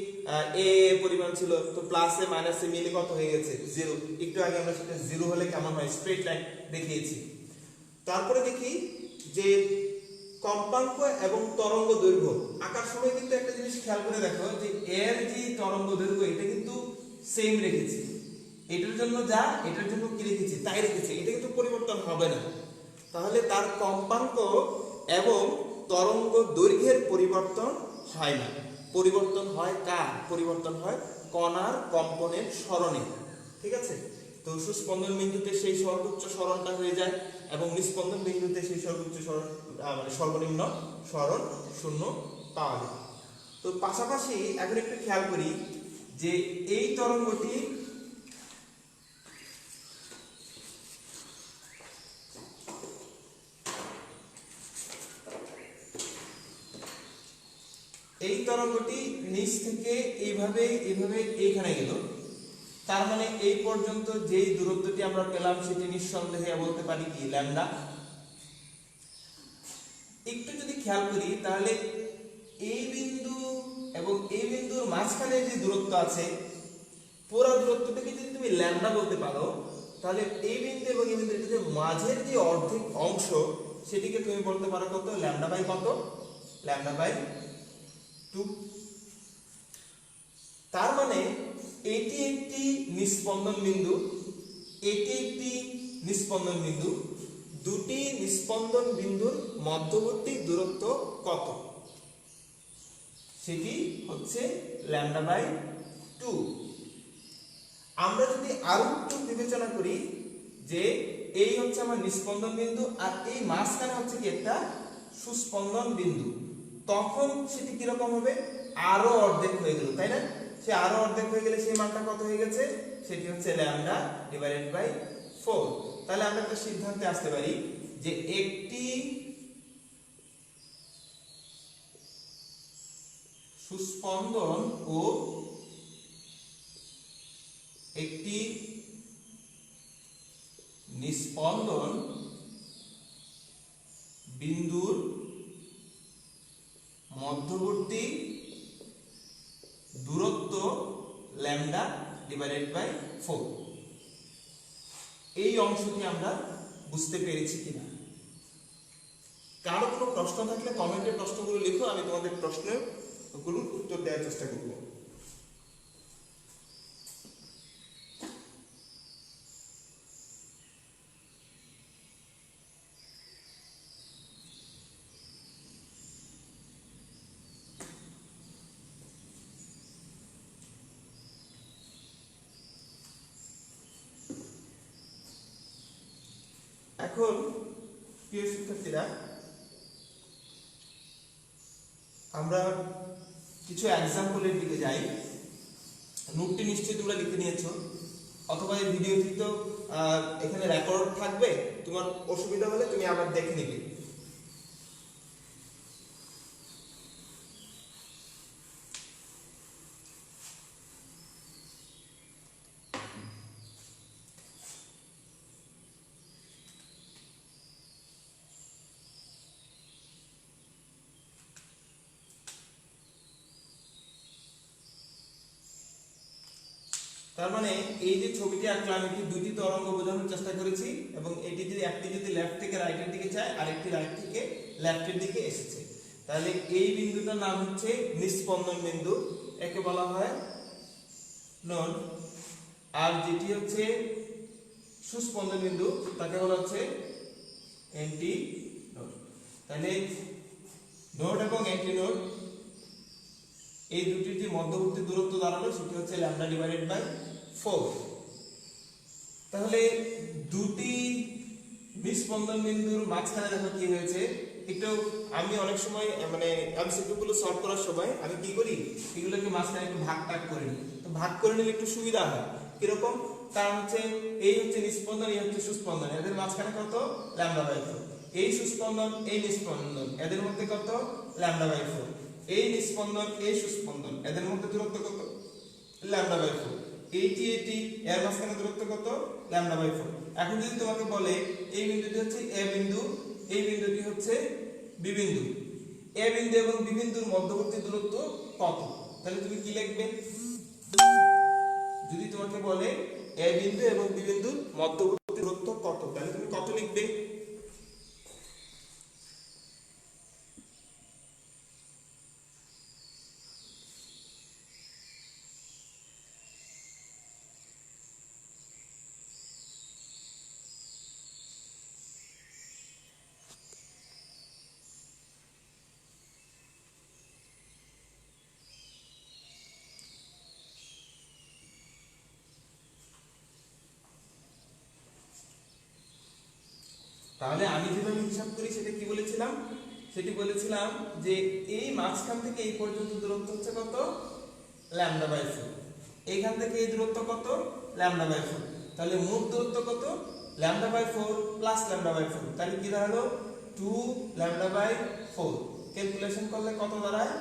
এ পরিমাণ ছিল, তো প্লাসে মাইনাসে মিলে কত হয়ে গেছে, 0। একটু আগে আমরা সেটা 0 হলে কেমন হয়, স্ট্রেট লাইন দেখিয়েছি। তারপরে দেখি যে কম্পাঙ্ক এবং তরঙ্গ দৈর্ঘ্য আঁকার সময় কিন্তু একটা জিনিস খেয়াল করে দেখো, যে এর যে তরঙ্গ দৈর্ঘ্য এটা কিন্তু সেম রেখেছি, এটার জন্য যা এটার জন্য কি রেখেছি তাই রেখেছি, এটা কিন্তু পরিবর্তন হবে না। তাহলে তার কম্পাঙ্ক এবং তরঙ্গ দৈর্ঘ্যের পরিবর্তন হয় না। পরিবর্তন হয় কার, পরিবর্তন হয় কণার কম্পনের সরণে, ঠিক আছে? তো সুস্পন্দন বিন্দুতে সেই সর্বোচ্চ সরণটা হয়ে যায়, এবং নিস্পন্দন বিন্দুতে সেই সর্বোচ্চ সরণ মানে সর্বনিম্ন সরণ 0 পাওয়া যায়। তো পাশাপাশি এখন একটু খেয়াল করি যে এই তরঙ্গটি নিচ থেকে এইভাবে এইভাবে এইখানে গেল, তার মানে এই পর্যন্ত যেই দূরত্বটি আমরা পেলাম সেটি নিঃসন্দেহে বলতে পারি কি, ল্যামডা। একটু যদি খেয়াল করি তাহলে এই বিন্দু এবং এই বিন্দুর মাঝখানে যে দূরত্ব আছে, পুরো দূরত্বটাকে যদি তুমি ল্যামডা বলতে পারো, তাহলে এই বিন্দু এবং এই বিন্দুর যে মাঝের যে অর্ধেক অংশ সেটিকে তুমি বলতে পারো কত, ল্যামডা বাই কত, ল্যামডা বাই 2। তার মানে এটি একটি নিস্পন্দন বিন্দু, এটি একটি নিস্পন্দন বিন্দু, দুটি নিস্পন্দন বিন্দুর মধ্যবর্তী দূরত্ব কত, সেটি হচ্ছে ল্যামডা বাই 2। আমরা যদি আরো একটু বিবেচনা করি যে এই হচ্ছে আমার নিস্পন্দন বিন্দু আর এই মাঝখানে হচ্ছে কি একটা সুস্পন্দন বিন্দু, তখন সেটি কিরকম হবে, আরো অর্ধেক হয়ে গেল, তাই না? সে আরো অর্ধেক হয়ে গেলে সেই মানটা কত হয়ে গেছে, সেটি হচ্ছে ল্যামডা ডিভাইডেড বাই 4। তাহলে আমরা একটা সিদ্ধান্তে আসতে পারি যে একটি সুস্পন্দন ও একটি নিস্পন্দন বিন্দুর মধ্যবর্তী দূরত্ব ল্যামডা ডিভাইডেড বাই 4। এই অংশটি আমরা বুঝতে পেরেছি কিনা? কারো কোনো প্রশ্ন থাকলে কমেন্টে প্রশ্নগুলো লিখো, আমি তোমাদের প্রশ্নগুলোর উত্তর দেওয়ার চেষ্টা করব। এখন প্রিয় শিক্ষার্থীরা, আমরা কিছু এক্সাম্পলের দিকে যাই। নোটটি নিশ্চয়ই তোমরা লিখে নিয়েছো, অথবা এই ভিডিওটি তো এখানে রেকর্ড থাকবে, তোমার অসুবিধা হলে তুমি আবার দেখে নিবে। তার মানে এই যে ছবিটি আঁকলাম, এটি দুটি তরঙ্গ বোঝানোর চেষ্টা করেছি, এবং এটি যদি একটি যদি লেফট থেকে রাইটের দিকে যায়, আরেকটি রাইট থেকে লেফটের দিকে এসেছে, তাহলে এই বিন্দুটার নাম হচ্ছে নিস্পন্দন বিন্দু, একে বলা হয় নোড। আর যেটি হচ্ছে সুস্পন্দন বিন্দু, তাকে বলা হচ্ছে অ্যান্টি নোড। তাহলে নোড এবং অ্যান্টি নোড এই দুটির যে মধ্যবর্তী দূরত্ব দাঁড়ালো সেটি হচ্ছে ল্যামডা ডিভাইডেড বাই 4। তাহলে দুটি নিস্পন্দন বিন্দুর মাঝখানে দেখো কি হয়েছে। একটু আমি অনেক সময় মানে এমসিকিউ গুলো সলভ করার সময় আমি কি করি, এগুলোকে মাঝখানে একটু ভাগ টাগ করে নিই। তো ভাগ করে নিলে একটু সুবিধা হয়। কিরকম? কারণ হচ্ছে এই হচ্ছে নিস্পন্দন, এই হচ্ছে সুস্পন্দন, এদের মাঝখানে কত, ল্যামডা বাই 4। এই সুস্পন্দন এই নিস্পন্দন, এদের মধ্যে কত, ল্যামডা বাই 4। এই নিস্পন্দন এই সুস্পন্দন, এদের মধ্যে দূরত্ব কত, ল্যামডা বাই 4। এইটি এর মাঝখানে দূরত্ব কত, ল্যামডা বাই 4। এখন যদি তোমাকে বলে এই বিন্দুটি হচ্ছে এ বিন্দু, এই বিন্দুটি হচ্ছে বি বিন্দু, এ বিন্দু এবং বি বিন্দুর মধ্যবর্তী দূরত্ব কত, তাহলে তুমি কি লিখবে? যদি তোমাকে বলে এ বিন্দু এবং বি বিন্দুর মধ্যবর্তী দূরত্ব কত, তাহলে তুমি কত লিখবে? তাহলে আমি যেভাবে হিসাব করি সেটা কি বলেছিলাম, সেটি বলেছিলাম যে এই মাঝখান থেকে এই পর্যন্ত দূরত্ব হচ্ছে কত, ল্যামডা বাই 4। এইখান থেকে এই দূরত্ব কত, ল্যামডা বাই 4। তাহলে মোট দূরত্ব কত, lambda by 4 plus lambda by 4। তাহলে কি দাঁড়ালো, 2 ল্যামডা বাই 4। ক্যালকুলেশন করলে কত দাঁড়ায়,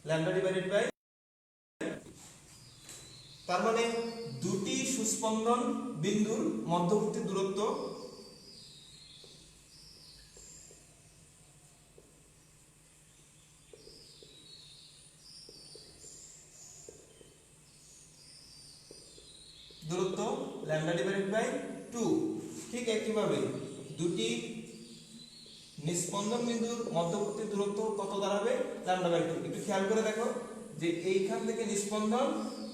ল্যামডা ডিভাইডেড বাই। তার মানে দুটি সুস্পন্দন বিন্দুর মধ্যবর্তী দূরত্ব ল্যামডা ডিভাইডেড বাই 2। ঠিক একইভাবে দুটি নিস্পন্দন বিন্দুর মধ্যবর্তী দূরত্ব কত দাঁড়াবে, ল্যামডা বাই 2। একটু খেয়াল করে দেখো যে এইখান থেকে নিস্পন্দন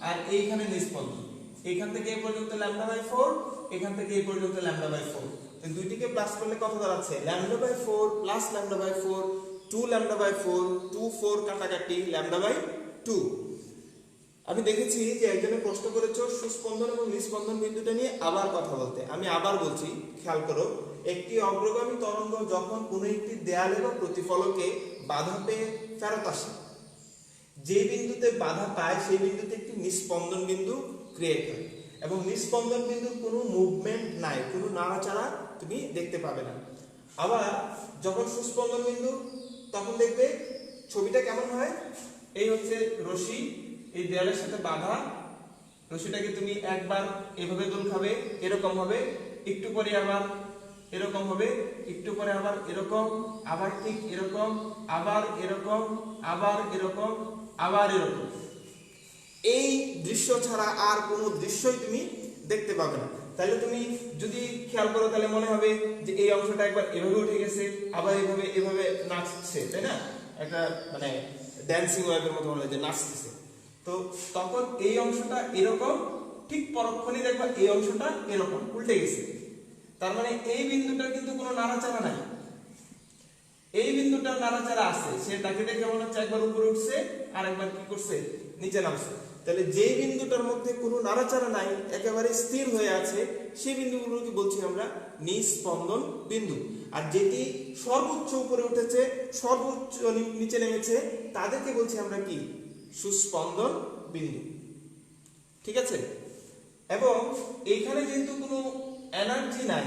আর এইখানে নিস্পন্দন, এইখান থেকে এই পর্যন্ত ল্যামডা বাই 4, এখান থেকে এই পর্যন্ত ল্যামডা বাই 4। তো দুইটিকে প্লাস করলে কত দাঁড়াচ্ছে, lambda by 4 plus lambda by 4, 2 lambda by 4, 2 4 কাটাকাটি ল্যামডা বাই 2। আমি দেখেছি যে একজনে প্রশ্ন করেছো সুস্পন্দন এবং নিস্পন্দন বিন্দুটা নিয়ে আবার কথা বলতে। আমি আবার বলছি, খেয়াল করো। একটি অগ্রগামী তরঙ্গ যখন কোনো একটি দেয়ালে বা প্রতিফলকে বাধা পেয়ে ফেরত আসে, যে বিন্দুতে বাধা পায় সেই বিন্দুতে একটি নিস্পন্দন বিন্দু ক্রিয়েট হয় এবং নিস্পন্দন বিন্দুর কোনো মুভমেন্ট নাই, কোনো নাড়াচাড়া তুমি দেখতে পাবে না। আবার যখন সুস্পন্দন বিন্দু, তখন দেখবে ছবিটা কেমন হয়, এই হচ্ছে রশি, এই দেয়ালের সাথে বাঁধা, রশিটাকে তুমি একবার এভাবে দোল খাবে, এরকম হবে, একটু পরে আবার এরকম হবে, একটু পরে আবার এরকম, আবার ঠিক এরকম, আবার এরকম, আবার এরকম, আবার এরকম। এই দৃশ্য ছাড়া আর কোনো দৃশ্যই তুমি দেখতে পাবে না। তাহলে তুমি যদি খেয়াল করো তাহলে মনে হবে যে এই অংশটা একবার এভাবে উঠে গেছে, আবার এভাবে এভাবে নাচছে, তাই না? একটা মানে ড্যান্সিং ওয়েভের মতো মনে হয় যে নাচতেছে। তো তখন এই অংশটা এরকম, ঠিক পরক্ষণেই দেখবা এই অংশটা এরকম উল্টে গেছে। তার মানে এই বিন্দুটার কিন্তু কোনো নাড়াচাড়া নাই, এই বিন্দুটার নাড়াচাড়া আছে। সে তাকে দেখে মনে হচ্ছে একবার উপরে উঠছে আর একবার কি করছে, নিচে নামছে। তাহলে যে বিন্দুটার মধ্যে কোনো নাড়াচাড়া নাই, একেবারে স্থির হয়ে আছে, সেই বিন্দুগুলোকে বলছি আমরা নিস্পন্দন বিন্দু। আর যেটি সর্বোচ্চ উপরে উঠেছে, সর্বোচ্চ নিচে নেমেছে, তাদেরকে বলছি আমরা কি, সুস্পন্দন বিন্দু। ঠিক আছে? এবং এইখানে যেহেতু কোনো এনার্জি নাই,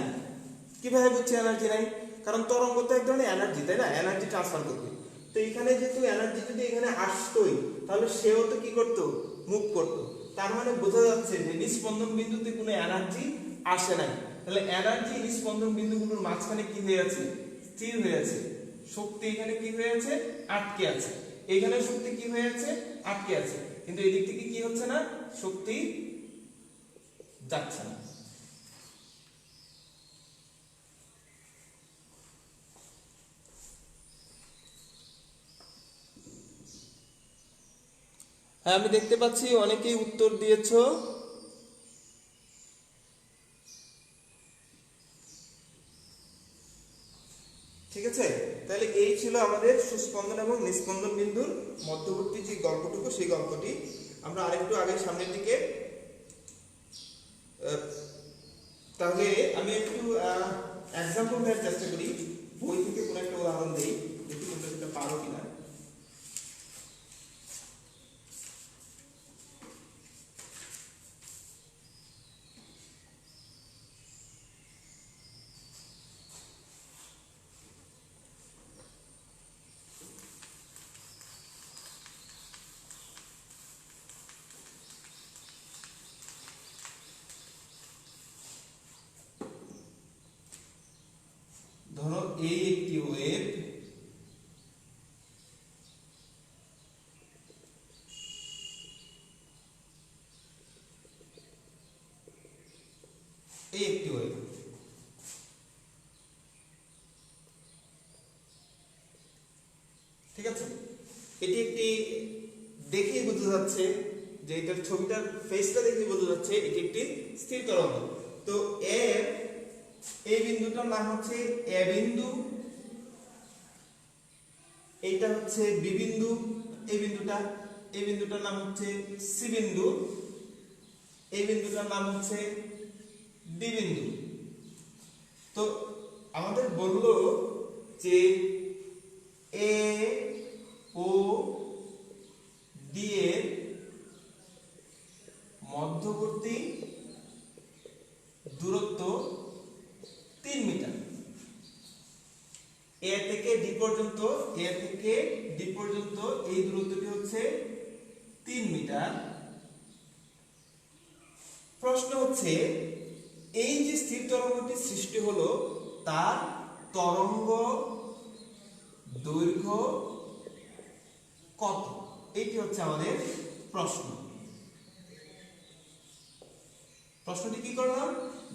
কিভাবে বুঝছি এনার্জি নাই? কারণ তরঙ্গ তো এক ধরনের এনার্জি, তাই না? এনার্জি ট্রান্সফার করবে। তো এখানে যেহেতু এনার্জি যদি এখানে আসতোই, তাহলে সেও তো কি করতো, মুভ করতো। তার মানে বোঝা যাচ্ছে যে নিস্পন্দন বিন্দুতে কোনো এনার্জি আসে নাই। তাহলে এনার্জি নিস্পন্দন বিন্দুগুলোর মাঝখানে কি হয়ে আছে, স্থির হয়ে আছে। শক্তি এখানে কি হয়ে আছে, আটকে আছে। এখানে শক্তি কি হয়ে আছে, আটকে আছে। কিন্তু এই দিক থেকে কি হচ্ছে না, শক্তি যাচ্ছে না। হ্যাঁ, আমি দেখতে পাচ্ছি অনেকেই উত্তর দিয়েছো। ঠিক আছে? তাহলে এই ছিল আমাদের সুস্পন্দন এবং নিস্পন্দন বিন্দুর মধ্যবর্তী যে গল্পটুকু, সেই গল্পটি আমরা আরেকটু আগে সামনের দিকে। তাহলে আমি একটু এক্সাম্পল দেওয়ার চেষ্টা করি, বই থেকে কোনো একটা উদাহরণ দিই, দেখি তোমরা সেটা পারো কিনা। ধরো এই একটি ওয়েভ, এই একটি ওয়েভ, ঠিক আছে? এটি একটি, দেখেই বোঝা যাচ্ছে যে এটার ছবিটার ফেসটা দেখে বোঝা যাচ্ছে এটি একটি স্থির তরঙ্গ। তো এই বিন্দুটার নাম হচ্ছে এ বিন্দু, এইটা হচ্ছে বি বিন্দু, এই বিন্দুটার নাম হচ্ছে সি বিন্দু, এই বিন্দুটার নাম হচ্ছে ডি বিন্দু। তো আমাদের বললো যে এ ও ডি এর মধ্যবর্তী দূরত্ব 3 মিটার। এ থেকে ডি পর্যন্ত, এ থেকে ডি পর্যন্ত এই দূরত্বটি হচ্ছে 3 মিটার। প্রশ্ন হচ্ছে এই যে স্থির তরঙ্গটি সৃষ্টি হলো, তার তরঙ্গ দৈর্ঘ্য কত? এইটি হচ্ছে আমাদের প্রশ্ন। প্রশ্নটি কি করলাম,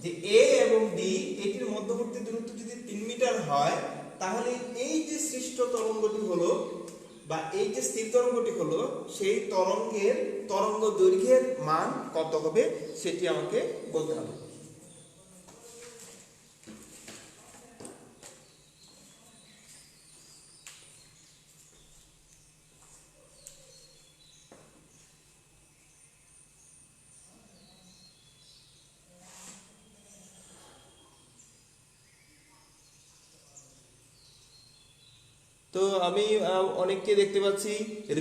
যে এ এবং ডি এটির মধ্যবর্তী দূরত্ব যদি 3 মিটার হয়, তাহলে এই যে সৃষ্ট তরঙ্গটি হলো বা এই যে স্থির তরঙ্গটি হলো, সেই তরঙ্গের তরঙ্গ দৈর্ঘ্যের মান কত হবে সেটি আমাকে বলতে হবে। তো আমি অনেককে দেখতে পাচ্ছি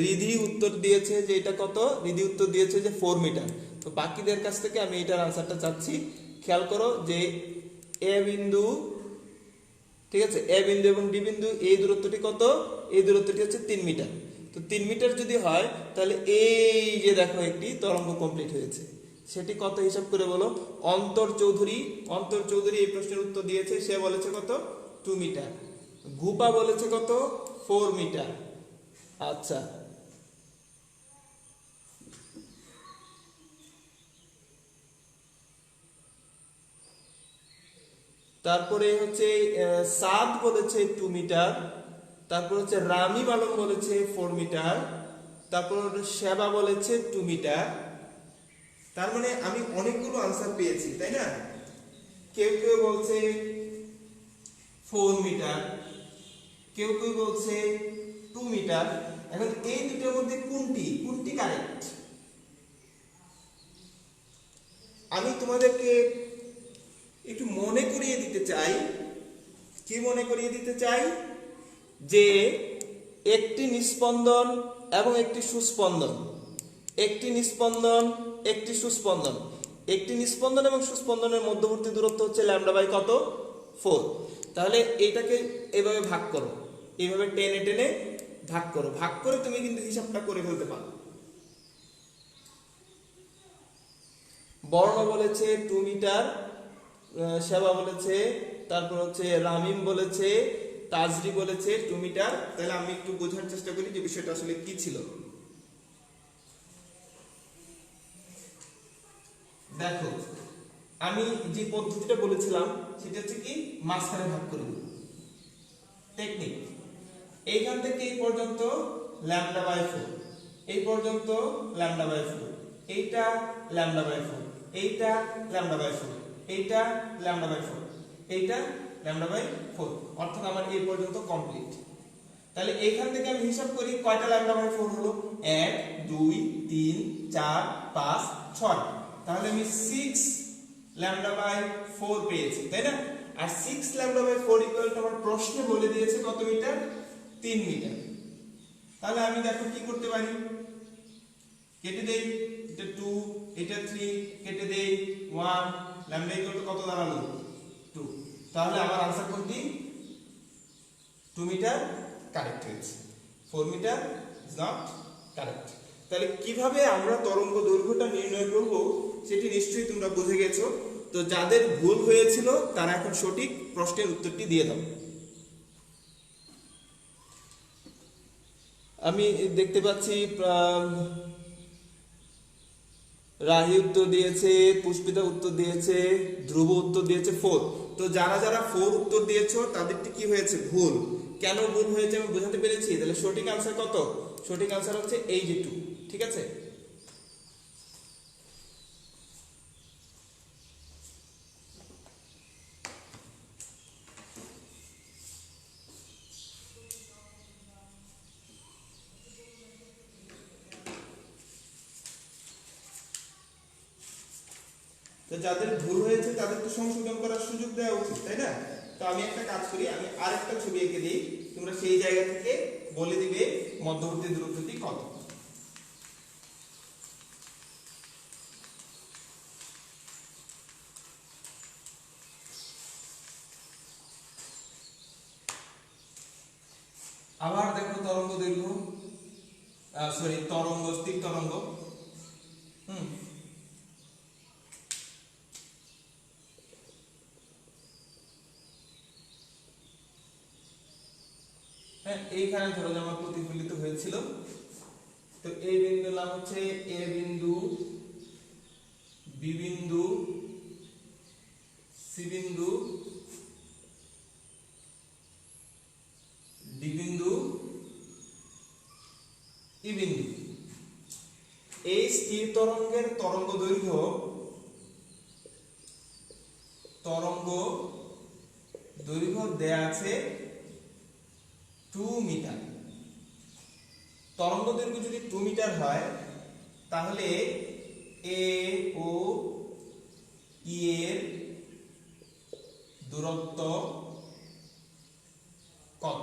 রিধি উত্তর দিয়েছে যে এটা কত, রিধি উত্তর দিয়েছে যে 4 মিটার। তো বাকিদের কাছ থেকে আমি এটার আনসারটা চাচ্ছি। খেয়াল করো যে এ বিন্দু, ঠিক আছে, এ বিন্দু এবং ডি বিন্দু এই দূরত্বটি কত, এই দূরত্বটি হচ্ছে 3 মিটার। তো 3 মিটার যদি হয় তাহলে এই যে দেখো একটি তরঙ্গ কমপ্লিট হয়েছে, সেটি কত হিসাব করে বলো। অন্তর চৌধুরী এই প্রশ্নের উত্তর দিয়েছে, সে বলেছে কত 2 মিটার। গুপা বলেছে কত 4 মিটার। আচ্ছা, তারপরে হচ্ছে সাদ বলেছে 2 মিটার, তারপর হচ্ছে রামিম আলম বলেছে 4 মিটার, তারপর সেবা বলেছে 2 মিটার। তার মানে আমি অনেকগুলো আনসার পেয়েছি, তাই না? কেউ কেউ বলছে 4 মিটার, কেউ কেউ বলছে 2 মিটার। এখন এই দুটোর মধ্যে কোনটি কারেক্ট? আমি তোমাদেরকে একটু মনে করিয়ে দিতে চাই। কি মনে করিয়ে দিতে চাই? যে একটি নিস্পন্দন এবং একটি সুস্পন্দন, একটি নিস্পন্দন একটি সুস্পন্দন, একটি নিস্পন্দন এবং সুস্পন্দনের মধ্যবর্তী দূরত্ব হচ্ছে ল্যামডা বাই কত 4। তাহলে এইটাকে এইভাবে ভাগ করো, এইভাবে টেনে টেনে ভাগ করো, ভাগ করে তুমি কিন্তু হিসাবটা করে ফেলতে পারো। বর্ণ বলেছে 2 মিটার, সেবা বলেছে, তারপর হচ্ছে রামিম বলেছে, তাজরি বলেছে 2 মিটার। তাহলে আমি একটু বোঝার চেষ্টা করি যে বিষয়টা আসলে কি ছিল। দেখো, আমি যে পদ্ধতিটা বলেছিলাম সেটা হচ্ছে কি মাঝখানে ভাগ করে দেব টেকনিক। এইখান থেকে এই পর্যন্ত ল্যামডা বাই 4, এই পর্যন্ত ল্যামডা বাই 4, এইটা ল্যামডা বাই 4, এইটা ল্যামডা বাই 4, এইটা ল্যামডা বাই 4, এইটা ল্যামডা বাই 4, অর্থাৎ আমার এই পর্যন্ত কমপ্লিট। তাহলে এইখান থেকে আমি হিসাব করি কয়টা ল্যামডা বাই 4 হলো, 1 2 3 4 5 6। তাহলে আমি 6 ল্যামডা বাই 4 পেয়েছি, তাই না? আর 6 ল্যামডা বাই 4 ইকুয়াল টু আমার প্রশ্নে বলে দিয়েছে কত মিটার, 3 মিটার। তাহলে আমি দেখো কি করতে পারি, কেটে দেই, এটা 2, এটা 3, কেটে দেই 1, ল্যামডা ইকুয়াল টু কত দাঁড়ালো 2। তাহলে আমার आंसर কোনটি 2 মিটার কারেক্ট হয়েছে, 4 মিটার ইজ নট কারেক্ট। তাহলে কিভাবে আমরা তরঙ্গ দৈর্ঘ্যটা নির্ণয় করব সেটি নিশ্চয়ই তোমরা বুঝে গেছো। তো যাদের ভুল হয়েছিল তারা এখন সঠিক প্রশ্নের উত্তরটি দিয়ে দাও। আমি দেখতে পাচ্ছি রাহি উত্তর দিয়েছে, পুষ্পিতা উত্তর দিয়েছে, ধ্রুব উত্তর দিয়েছে 4। তো যারা যারা 4 উত্তর দিয়েছো তাদেরটি কি হয়েছে ভুল। কেন ভুল হয়েছে আমি বোঝাতে পেরেছি? তাহলে সঠিক आंसर কত? সঠিক आंसर হচ্ছে এই যে 2, ঠিক আছে? তো যাদের ভুল হয়েছে তাদেরকে সংশোধন করার সুযোগ দেওয়া উচিত, তাই না? তো আমি একটা কাজ করি, আমি আরেকটা ছবি এঁকে দিই, তোমরা সেই জায়গা থেকে বলে দিবে মধ্যবর্তী দূরত্বটি কত। আবার দেখো তরঙ্গ দৈর্ঘ্য, সরি তরঙ্গ, স্থির তরঙ্গ। হ্যাঁ, এইখানে ধরো যে আমার প্রতিফলিত হয়েছিল। তো এই বিন্দুর নাম হচ্ছে এ বিন্দু, বি বিন্দু, সি বিন্দু, ডি বিন্দু, ই বিন্দু। এই স্থির তরঙ্গের তরঙ্গ দৈর্ঘ্য দেয়া আছে 2 মিটার। তরঙ্গ দৈর্ঘ্য যদি 2 মিটার হয় তাহলে এ ও ই এর দূরত্ব কত?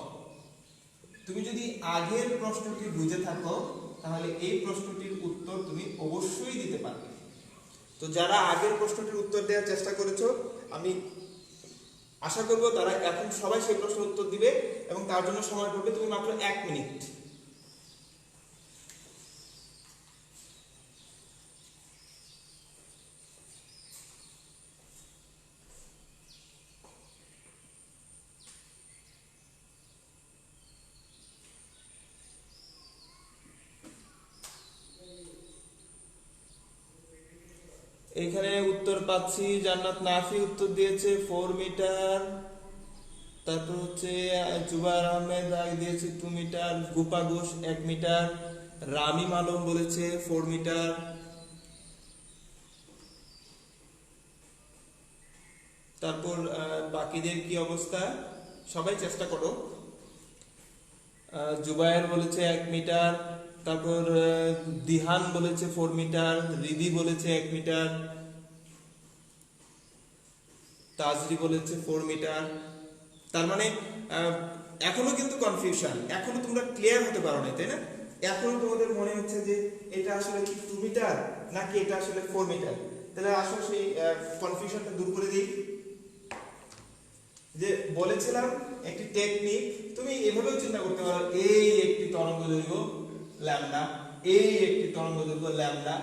প্রশ্নটি বুঝে থাকো তাহলে এই প্রশ্নটির উত্তর তুমি অবশ্যই দিতে পারবে। তো যারা আগের প্রশ্নটির উত্তর দেওয়ার চেষ্টা করেছো আমি আশা করব তারা এখন সবাই সেই প্রশ্নের উত্তর দিবে এবং তার জন্য সময় পড়বে তুমি মাত্র 1 মিনিট। এখানে উত্তর পাচ্ছি জান্নাত নাফি উত্তর দিয়েছে 4 মিটার, তারপর হচ্ছে জুবাইর আহমেদ দিয়েছে 2 মিটার, গোপা ঘোষ 1 মিটার, রামিম আলম বলেছে 4 মিটার। তারপর বাকিদের কি অবস্থা সবাই চেষ্টা করো। জুবাইর বলেছে 1 মিটার, তারপর দিহান বলেছে 4 মিটার, রিদি বলেছে 1 মিটার, তাজরি বলেছে 4 মিটার। তার মানে এখনো কিন্তু কনফিউশন, এখনো তোমরা ক্লিয়ার হতে পারো না, তাই না? এখনো তোমাদের মনে হচ্ছে যে এটা আসলে কি 2 মিটার নাকি এটা আসলে 4 মিটার। তাহলে আসলে সেই কনফিউশনটা দূর করে দিই। যে বলেছিলাম একটি টেকনিক তুমি এভাবেও চিন্তা করতে পারো, এই একটি তরঙ্গদৈর্ঘ্য ল্যামডা, এই একটি তরঙ্গদৈর্ঘ্য ল্যামডা,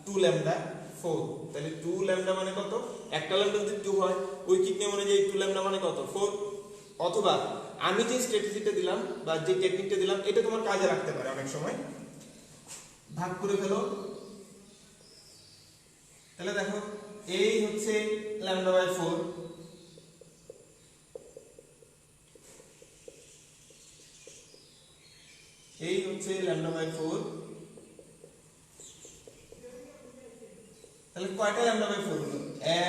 2 ল্যামডা 4। তাহলে 2 ল্যামডা মানে কত? একটা ল্যামডা যদি 2 হয় ঐকিক নিয়ম অনুযায়ী 2 ল্যামডা মানে কত? 4। অথবা আমি যে স্ট্র্যাটেজিটা দিলাম বা যে টেকনিকটা দিলাম এটা তোমার কাজে লাগতে পারে অনেক সময়। ভাগ করে ফেলো। তাহলে দেখো এই হচ্ছে ল্যামডা বাই 4, এই হচ্ছে ল্যামডা বাই 4। তাহলে কয়টা ল্যামডা বাই 4 হলো?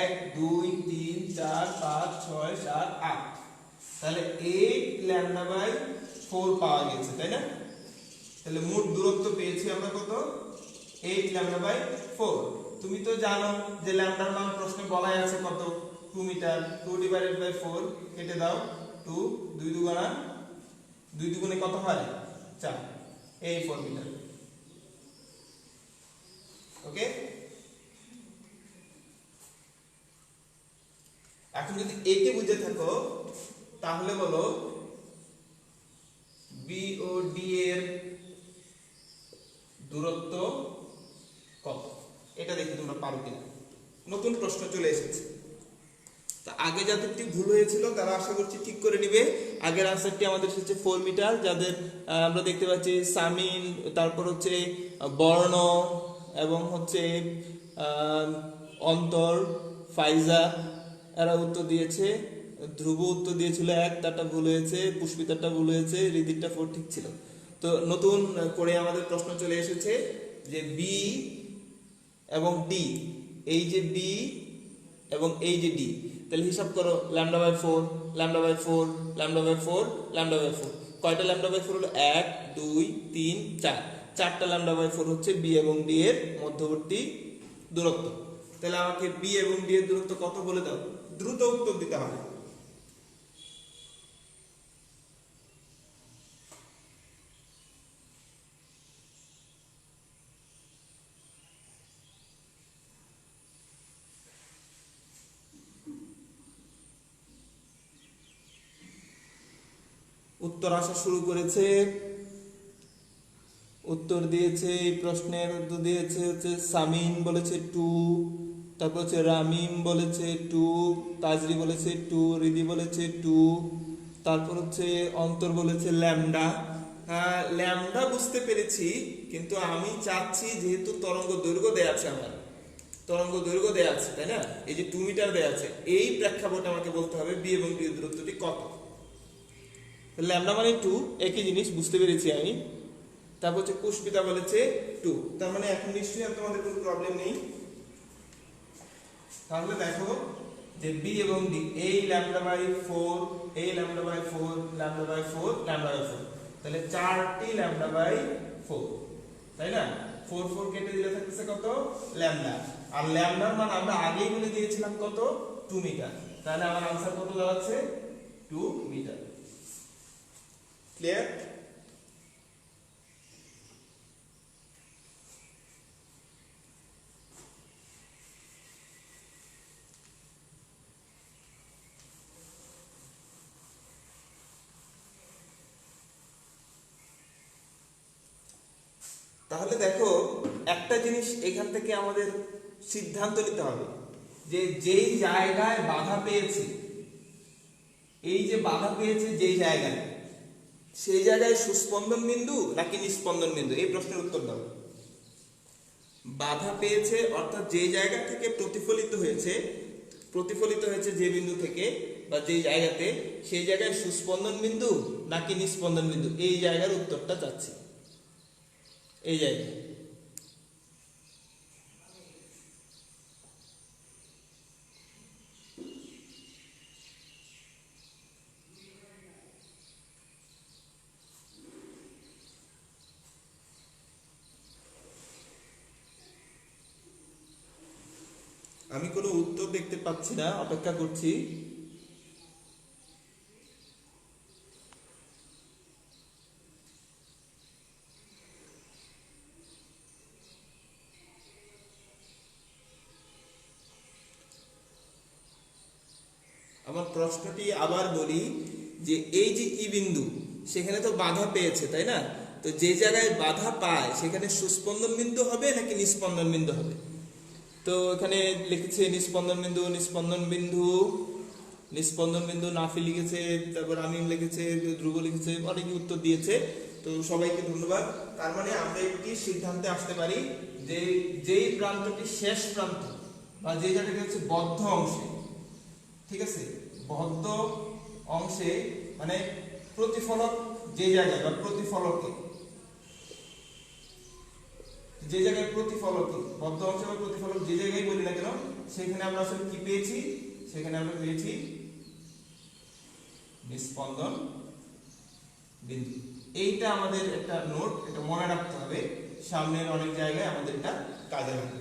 1 2 3 4 5 6 7 8। তাহলে 8 ল্যামডা বাই 4 পাওয়া গেছে, তাই না? তাহলে মোট দূরত্ব পেয়েছি আমরা কত? 8 ল্যামডা বাই 4। তুমি তো জানো যে ল্যামডার মান প্রশ্নে বলাই আছে কত? 2 মিটার। 2 ডিভাইডেড বাই 4 কেটে দাও, 2 2 দুগুণা 2 দুগুণে কত হয়? 4, এই 4 মিটার। ওকে, এখন যদি একে বুঝে থাকো তাহলে বলো বি ও ডি এর দূরত্ব কত? এটা দেখি তোমরা পারো কিনা। নতুন প্রশ্ন চলে এসেছে। তা আগে যাদেরটি ভুল হয়েছিল তারা আশা করছি ঠিক করে নিবে। আগের আনসারটি আমাদের এসেছে 4 মিটার, যাদের আমরা দেখতে পাচ্ছি সামিন, তারপর হচ্ছে বর্ণ এবং হচ্ছে অন্তর, ফাইজা এরা উত্তর দিয়েছে। ধ্রুব উত্তর দিয়েছিল 1, তারটা ভুল হয়েছে। পুষ্পিতারটা ভুল হয়েছে। রিদিরটা 4 ঠিক ছিল। তো নতুন করে আমাদের প্রশ্ন চলে এসেছে যে বি এবং ডি, এই যে বি এবং এই যে ডি, তাহলে হিসাব করো lambda by 4 lambda by 4 lambda by 4 lambda by 4। কয়টা ল্যামডা বাই 4 হলো? 1 2 3 4। চারটা ল্যামডা বাই 4 হচ্ছে বি এবং ডি এর মধ্যবর্তী দূরত্ব। তাহলে আমাকে বি এবং ডি এর দূরত্ব কত বলে দাও, দ্রুত উত্তর দিতে হবে। উত্তর আসা শুরু করেছে। উত্তর দিয়েছে এই প্রশ্নের উত্তর দিয়েছে হচ্ছে সামিন বলেছে 2, তারপর হচ্ছে রামিম বলেছে 2, তাজরি বলেছে 2, রিদি বলেছে 2, তারপর হচ্ছে অন্তর বলেছে ল্যামডা। ল্যামডা বুঝতে পেরেছি, কিন্তু আমি চাচ্ছি যেহেতু তরঙ্গ দৈর্ঘ্য দেয়া আছে, আমার তরঙ্গ দৈর্ঘ্য দেয়া আছে, তাই না? এই যে 2 মিটার দেয়া আছে, এই প্রেক্ষাপটে আমাকে বলতে হবে বি এবং ডি এর দূরত্বটি কত। ল্যামডা মানে 2, একই জিনিস বুঝতে পেরেছি আমি। তারপর হচ্ছে পুষ্পিতা বলেছে 2, তার মানে এখন নিশ্চয়ই আর তোমাদের কোনো প্রবলেম নেই। তাহলে দেখো যে বি এবং ডি, এই ল্যামডা বাই 4, এই lambda by 4, lambda by 4, lambda by 4, তাহলে 4টি ল্যামডা বাই 4, তাই না? 4 4 কেটে দিলে থাকতেছে কত? ল্যামডা। আর ল্যামডার মান আমরা আগেই বলে দিয়েছিলাম কত? 2 মিটার। তাহলে আমার आंसर কত দাঁড়াচ্ছে? 2 মিটার। ক্লিয়ার? তাহলে দেখো একটা জিনিস এখান থেকে আমাদের সিদ্ধান্ত নিতে হবে যে যেই জায়গায় বাধা পেয়েছে, এই যে বাধা পেয়েছে যেই জায়গায়, সেই জায়গায় সুস্পন্দন বিন্দু নাকি নিস্পন্দন বিন্দু? এই প্রশ্নের উত্তর দাও। বাধা পেয়েছে অর্থাৎ যে জায়গা থেকে প্রতিফলিত হয়েছে যে বিন্দু থেকে বা যে জায়গাতে, সেই জায়গায় সুস্পন্দন বিন্দু নাকি নিস্পন্দন বিন্দু? এই জায়গার উত্তরটা চাচ্ছি। এই জায়গায় আমি কোনো উত্তর দেখতে পাচ্ছি না, অপেক্ষা করছি। আমার প্রশ্নটি আবার বলি যে এই যে ই বিন্দু, সেখানে তো বাধা পেয়েছে তাই না? তো যে জায়গায় বাধা পায় সেখানে সুস্পন্দন বিন্দু হবে নাকি নিস্পন্দন বিন্দু হবে? তো এখানে লিখেছে নিস্পন্দন বিন্দু, নাফি লিখেছে, তারপর আমিন লিখেছে, ধ্রুব লিখেছে, অনেকে উত্তর দিয়েছে। তো সবাইকে ধন্যবাদ। তার মানে আমরা একটি সিদ্ধান্তে আসতে পারি যে যেই প্রান্তটি শেষ প্রান্ত বা যে জায়গাটি হচ্ছে বদ্ধ অংশে, ঠিক আছে, বদ্ধ অংশে মানে প্রতিফলক যে জায়গায় বা প্রতিফলকে, যে জায়গায় প্রতিফলকে বদ্ধ অংশ বা প্রতিফলক যে জায়গায় বলি না কেন, সেখানে আমরা আসলে কি পেয়েছি? সেখানে আমরা পেয়েছি নিস্পন্দন বিন্দু। এইটা আমাদের একটা নোট, এটা মনে রাখতে হবে, সামনের অনেক জায়গায় আমাদের এটা কাজে লাগবে।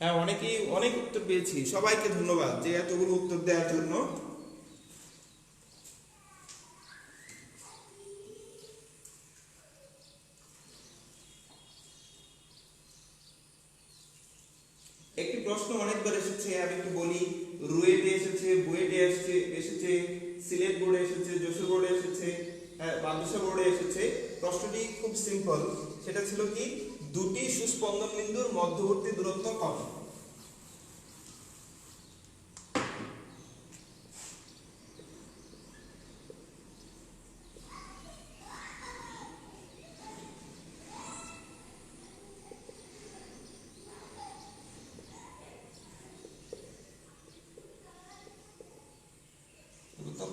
হ্যাঁ, অনেকেই অনেক উত্তর পেয়েছি, সবাইকে ধন্যবাদ যে এতগুলো উত্তর দেওয়ার জন্য। একটি প্রশ্ন অনেকবার এসেছে, আমি একটু বলি। রুয়েটে এসেছে, বুয়েটে এসেছে, সিলেট বোর্ডে এসেছে, যশোর বোর্ডে এসেছে, মাদ্রাসা বোর্ডে এসেছে। প্রশ্নটি খুব সিম্পল, সেটা ছিল কি, দুটি সুস্পন্দন বিন্দুর মধ্যবর্তী দূরত্ব কত?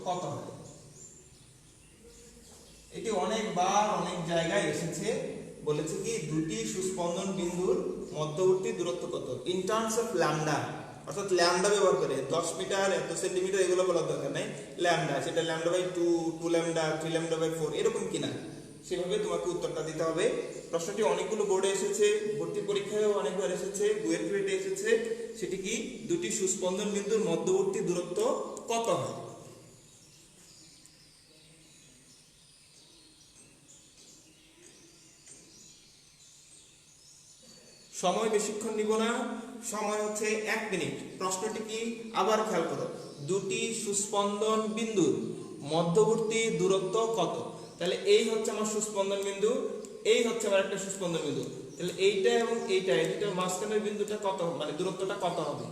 কত হয়? এটি অনেকবার অনেক জায়গায় এসেছে, বলেছে কি দুটি সুস্পন্দন বিন্দুর মধ্যবর্তী দূরত্ব কত, ইন টার্মস অফ ল্যামডা, অর্থাৎ ল্যামডা ব্যবহার করে। 10 মিটার, এত সেন্টিমিটার এগুলো বলার দরকার নাই, ল্যামডা, সেটা lambda by 2, 2 lambda, 3 lambda by 4 এরকম কিনা, সেভাবে তোমাকে উত্তরটা দিতে হবে। প্রশ্নটি অনেকগুলো বোর্ডে এসেছে, ভর্তি পরীক্ষায়ও অনেকবার এসেছে, বুয়েটে এসেছে। সেটি কি, দুটি সুস্পন্দন বিন্দুর মধ্যবর্তী দূরত্ব কত হয়? সময় বেশিক্ষণ নিব না, সময় হচ্ছে 1 মিনিট। প্রশ্নটি কি আবার খেয়াল করো, দুটি সুস্পন্দন বিন্দুর মধ্যবর্তী দূরত্ব কত? তাহলে এই হচ্ছে আমার সুস্পন্দন বিন্দু, এই হচ্ছে আমার একটা সুস্পন্দন বিন্দু, তাহলে এইটা এবং এইটা, এই দুটোর মাঝখানের বিন্দুটা কত, মানে দূরত্বটা কত হবে?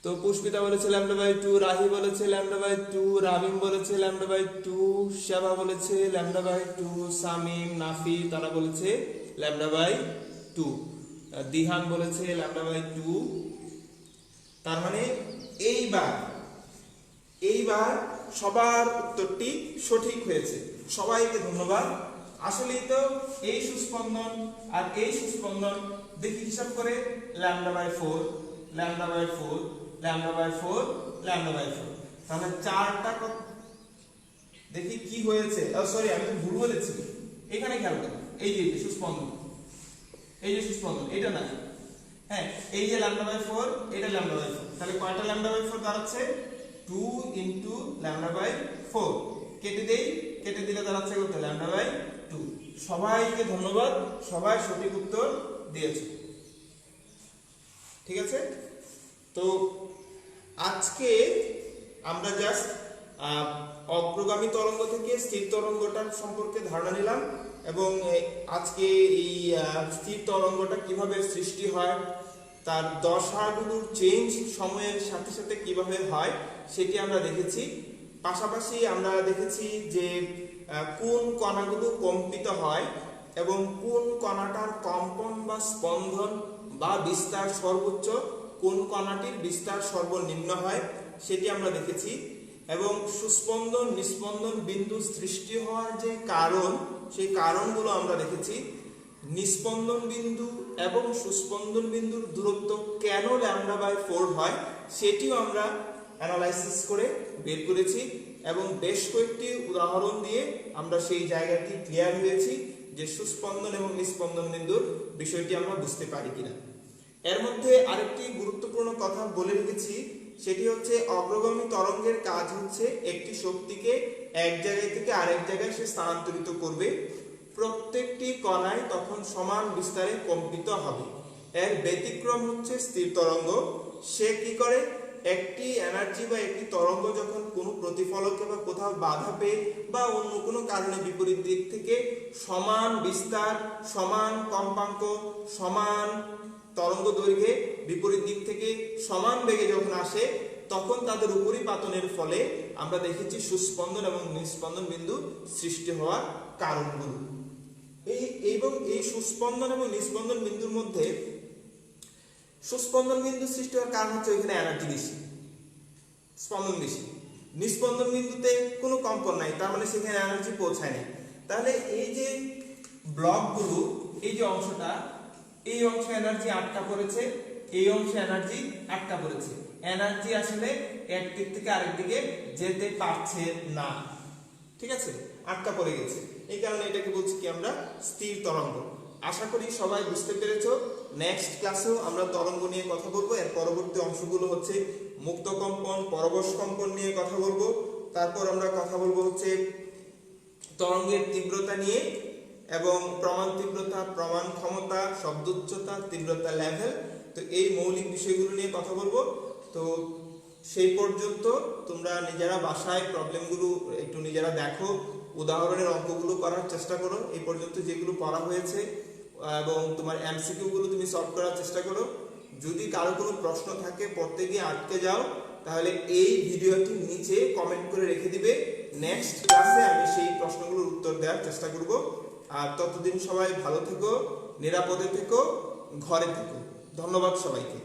তো পুষ্পিতা বলেছে ল্যামডা বাই 2, রাহি বলেছে ল্যামডা বাই 2, রামিম বলেছে ল্যামডা বাই 2, শেবা বলেছে ল্যামডা বাই 2, সামিম, নাফি তারা বলেছে ল্যামডা বাই 2, দিহান বলেছে ল্যামডা বাই 2। তার মানে এইবার সবার উত্তরটি সঠিক হয়েছে, সবাইকে ধন্যবাদ। আসলেই তো এই সুস্পন্দন আর এই সুস্পন্দন, দেখি হিসাব করে, lambda by 4, lambda by 4, lambda by 4, lambda by 4, তাহলে চারটা কত? দেখি কি হয়েছে, সরি আমি তো ভুল বলেছি, এখানে খেয়াল করো, এই যে সুস্পন্দন, এই যে সুস্পন্দন, এটা না, হ্যাঁ, এই যে ল্যামডা বাই 4, এটা ল্যামডা বাই 4, তাহলে কয়টা ল্যামডা বাই 4 দাঁড়াচ্ছে? 2 ইনটু ল্যামডা বাই 4, কেটে দেই, কেটে দিলে দাঁড়াচ্ছে কত? Lambda by 2। সবাইকে ধন্যবাদ, সবাই সঠিক উত্তর দিয়েছে, ঠিক আছে। তো আজকে আমরা জাস্ট অগ্রগামী তরঙ্গ থেকে স্থির তরঙ্গটার সম্পর্কে ধারণা নিলাম এবং আজকে এই স্থির তরঙ্গটা কিভাবে সৃষ্টি হয়, তার দশাগুলোর চেঞ্জ সময়ের সাথে সাথে কিভাবে হয় সেটি আমরা দেখেছি। পাশাপাশি আমরা দেখেছি যে কোন কণাগুলো কম্পিত হয় এবং কোন কণাটার কম্পন বা স্পন্দন বা বিস্তার সর্বোচ্চ, কোন কণাটির বিস্তার সর্বনিম্ন হয় সেটি আমরা দেখেছি। এবং সুস্পন্দন নিস্পন্দন বিন্দু সৃষ্টি হওয়ার যে কারণ, সেই কারণগুলো আমরা দেখেছি। নিস্পন্দন বিন্দু এবং সুস্পন্দন বিন্দুর দূরত্ব কেন λ/4 হয় সেটিও আমরা অ্যানালাইসিস করে বের করেছি এবং বেশ কয়েকটি উদাহরণ দিয়ে আমরা সেই জায়গাটি ক্লিয়ার হয়েছি যে সুস্পন্দন এবং নিস্পন্দন বিন্দুর বিষয়টি আমরা বুঝতে পারি কিনা। এর মধ্যে আরেকটি গুরুত্বপূর্ণ কথা বলে রেখেছি, সেটি হচ্ছে অগ্রগামী তরঙ্গের কাজ হচ্ছে একটি শক্তিকে এক জায়গায় থেকে আরেক জায়গায় সে স্থানান্তরিত করবে। প্রত্যেকটি কণায় তখন সমান বিস্তারে কম্পিত হবে। এর ব্যতিক্রম হচ্ছে স্থির তরঙ্গ। সে কি করে, একটি এনার্জি বা একটি তরঙ্গ যখন কোনো প্রতিফলকে বা কোথাও বাধা পেয়ে বা অন্য কোনো কারণে বিপরীত দিক থেকে সমান বিস্তার, সমান কম্পাঙ্ক, সমান তরঙ্গ দৈর্ঘ্যে বিপরীত দিক থেকে সমান বেগে যখন আসে, তখন তাদের উপরিপাতনের ফলে আমরা দেখেছি সুস্পন্দন এবং নিস্পন্দন বিন্দু সৃষ্টি হওয়ার কারণগুলো। এই সুস্পন্দন এবং নিস্পন্দন বিন্দুর মধ্যে সুস্পন্দন বিন্দু সৃষ্টি হওয়ার কারণ হচ্ছে ওইখানে এনার্জি বেশি, স্পন্দন বেশি। নিস্পন্দন বিন্দুতে কোনো কম্পন নাই, তার মানে সেখানে এনার্জি পৌঁছায় না। তাহলে এই যে ব্লকগুলো, এই যে অংশটা, এই অংশে এনার্জি আটকা পড়েছে, এই অংশে এনার্জি আটকা পড়েছে। এনার্জি আসলে এক দিক থেকে আরেক দিকে যেতে পারছে না, ঠিক আছে, আটকা পড়ে গেছে। এই কারণে এটাকে বলছি কি আমরা স্থির তরঙ্গ। আশা করি সবাই বুঝতে পেরেছো। নেক্সট ক্লাসেও আমরা তরঙ্গ নিয়ে কথা বলবো। এর পরবর্তী অংশগুলো হচ্ছে মুক্ত কম্পন, পরবশ কম্পন নিয়ে কথা বলবো। তারপর আমরা কথা বলবো হচ্ছে তরঙ্গের তীব্রতা নিয়ে এবং প্রমাণ তীব্রতা, প্রমাণ ক্ষমতা, শব্দ উচ্চতা, তীব্রতা লেভেল। তো এই মৌলিক বিষয়গুলো নিয়ে কথা বলবো। তো সেই পর্যন্ত তোমরা নিজেরা বাসায় প্রবলেমগুলো একটু নিজেরা দেখো, উদাহরণের অঙ্কগুলো করার চেষ্টা করো। এই পর্যন্ত যেগুলো পড়া হয়েছে এবং তোমার এমসিকিউ গুলো তুমি সলভ করার চেষ্টা করো। যদি কারো কোনো প্রশ্ন থাকে, পড়তে গিয়ে আটকে যাও, তাহলে এই ভিডিওটির নিচে কমেন্ট করে রেখে দিবে। নেক্সট ক্লাসে আমি সেই প্রশ্নগুলোর উত্তর দেওয়ার চেষ্টা করব। আর ততদিন সবাই ভালো থেকো, নিরাপদে থেকো, ঘরে থেকো। ধন্যবাদ সবাইকে।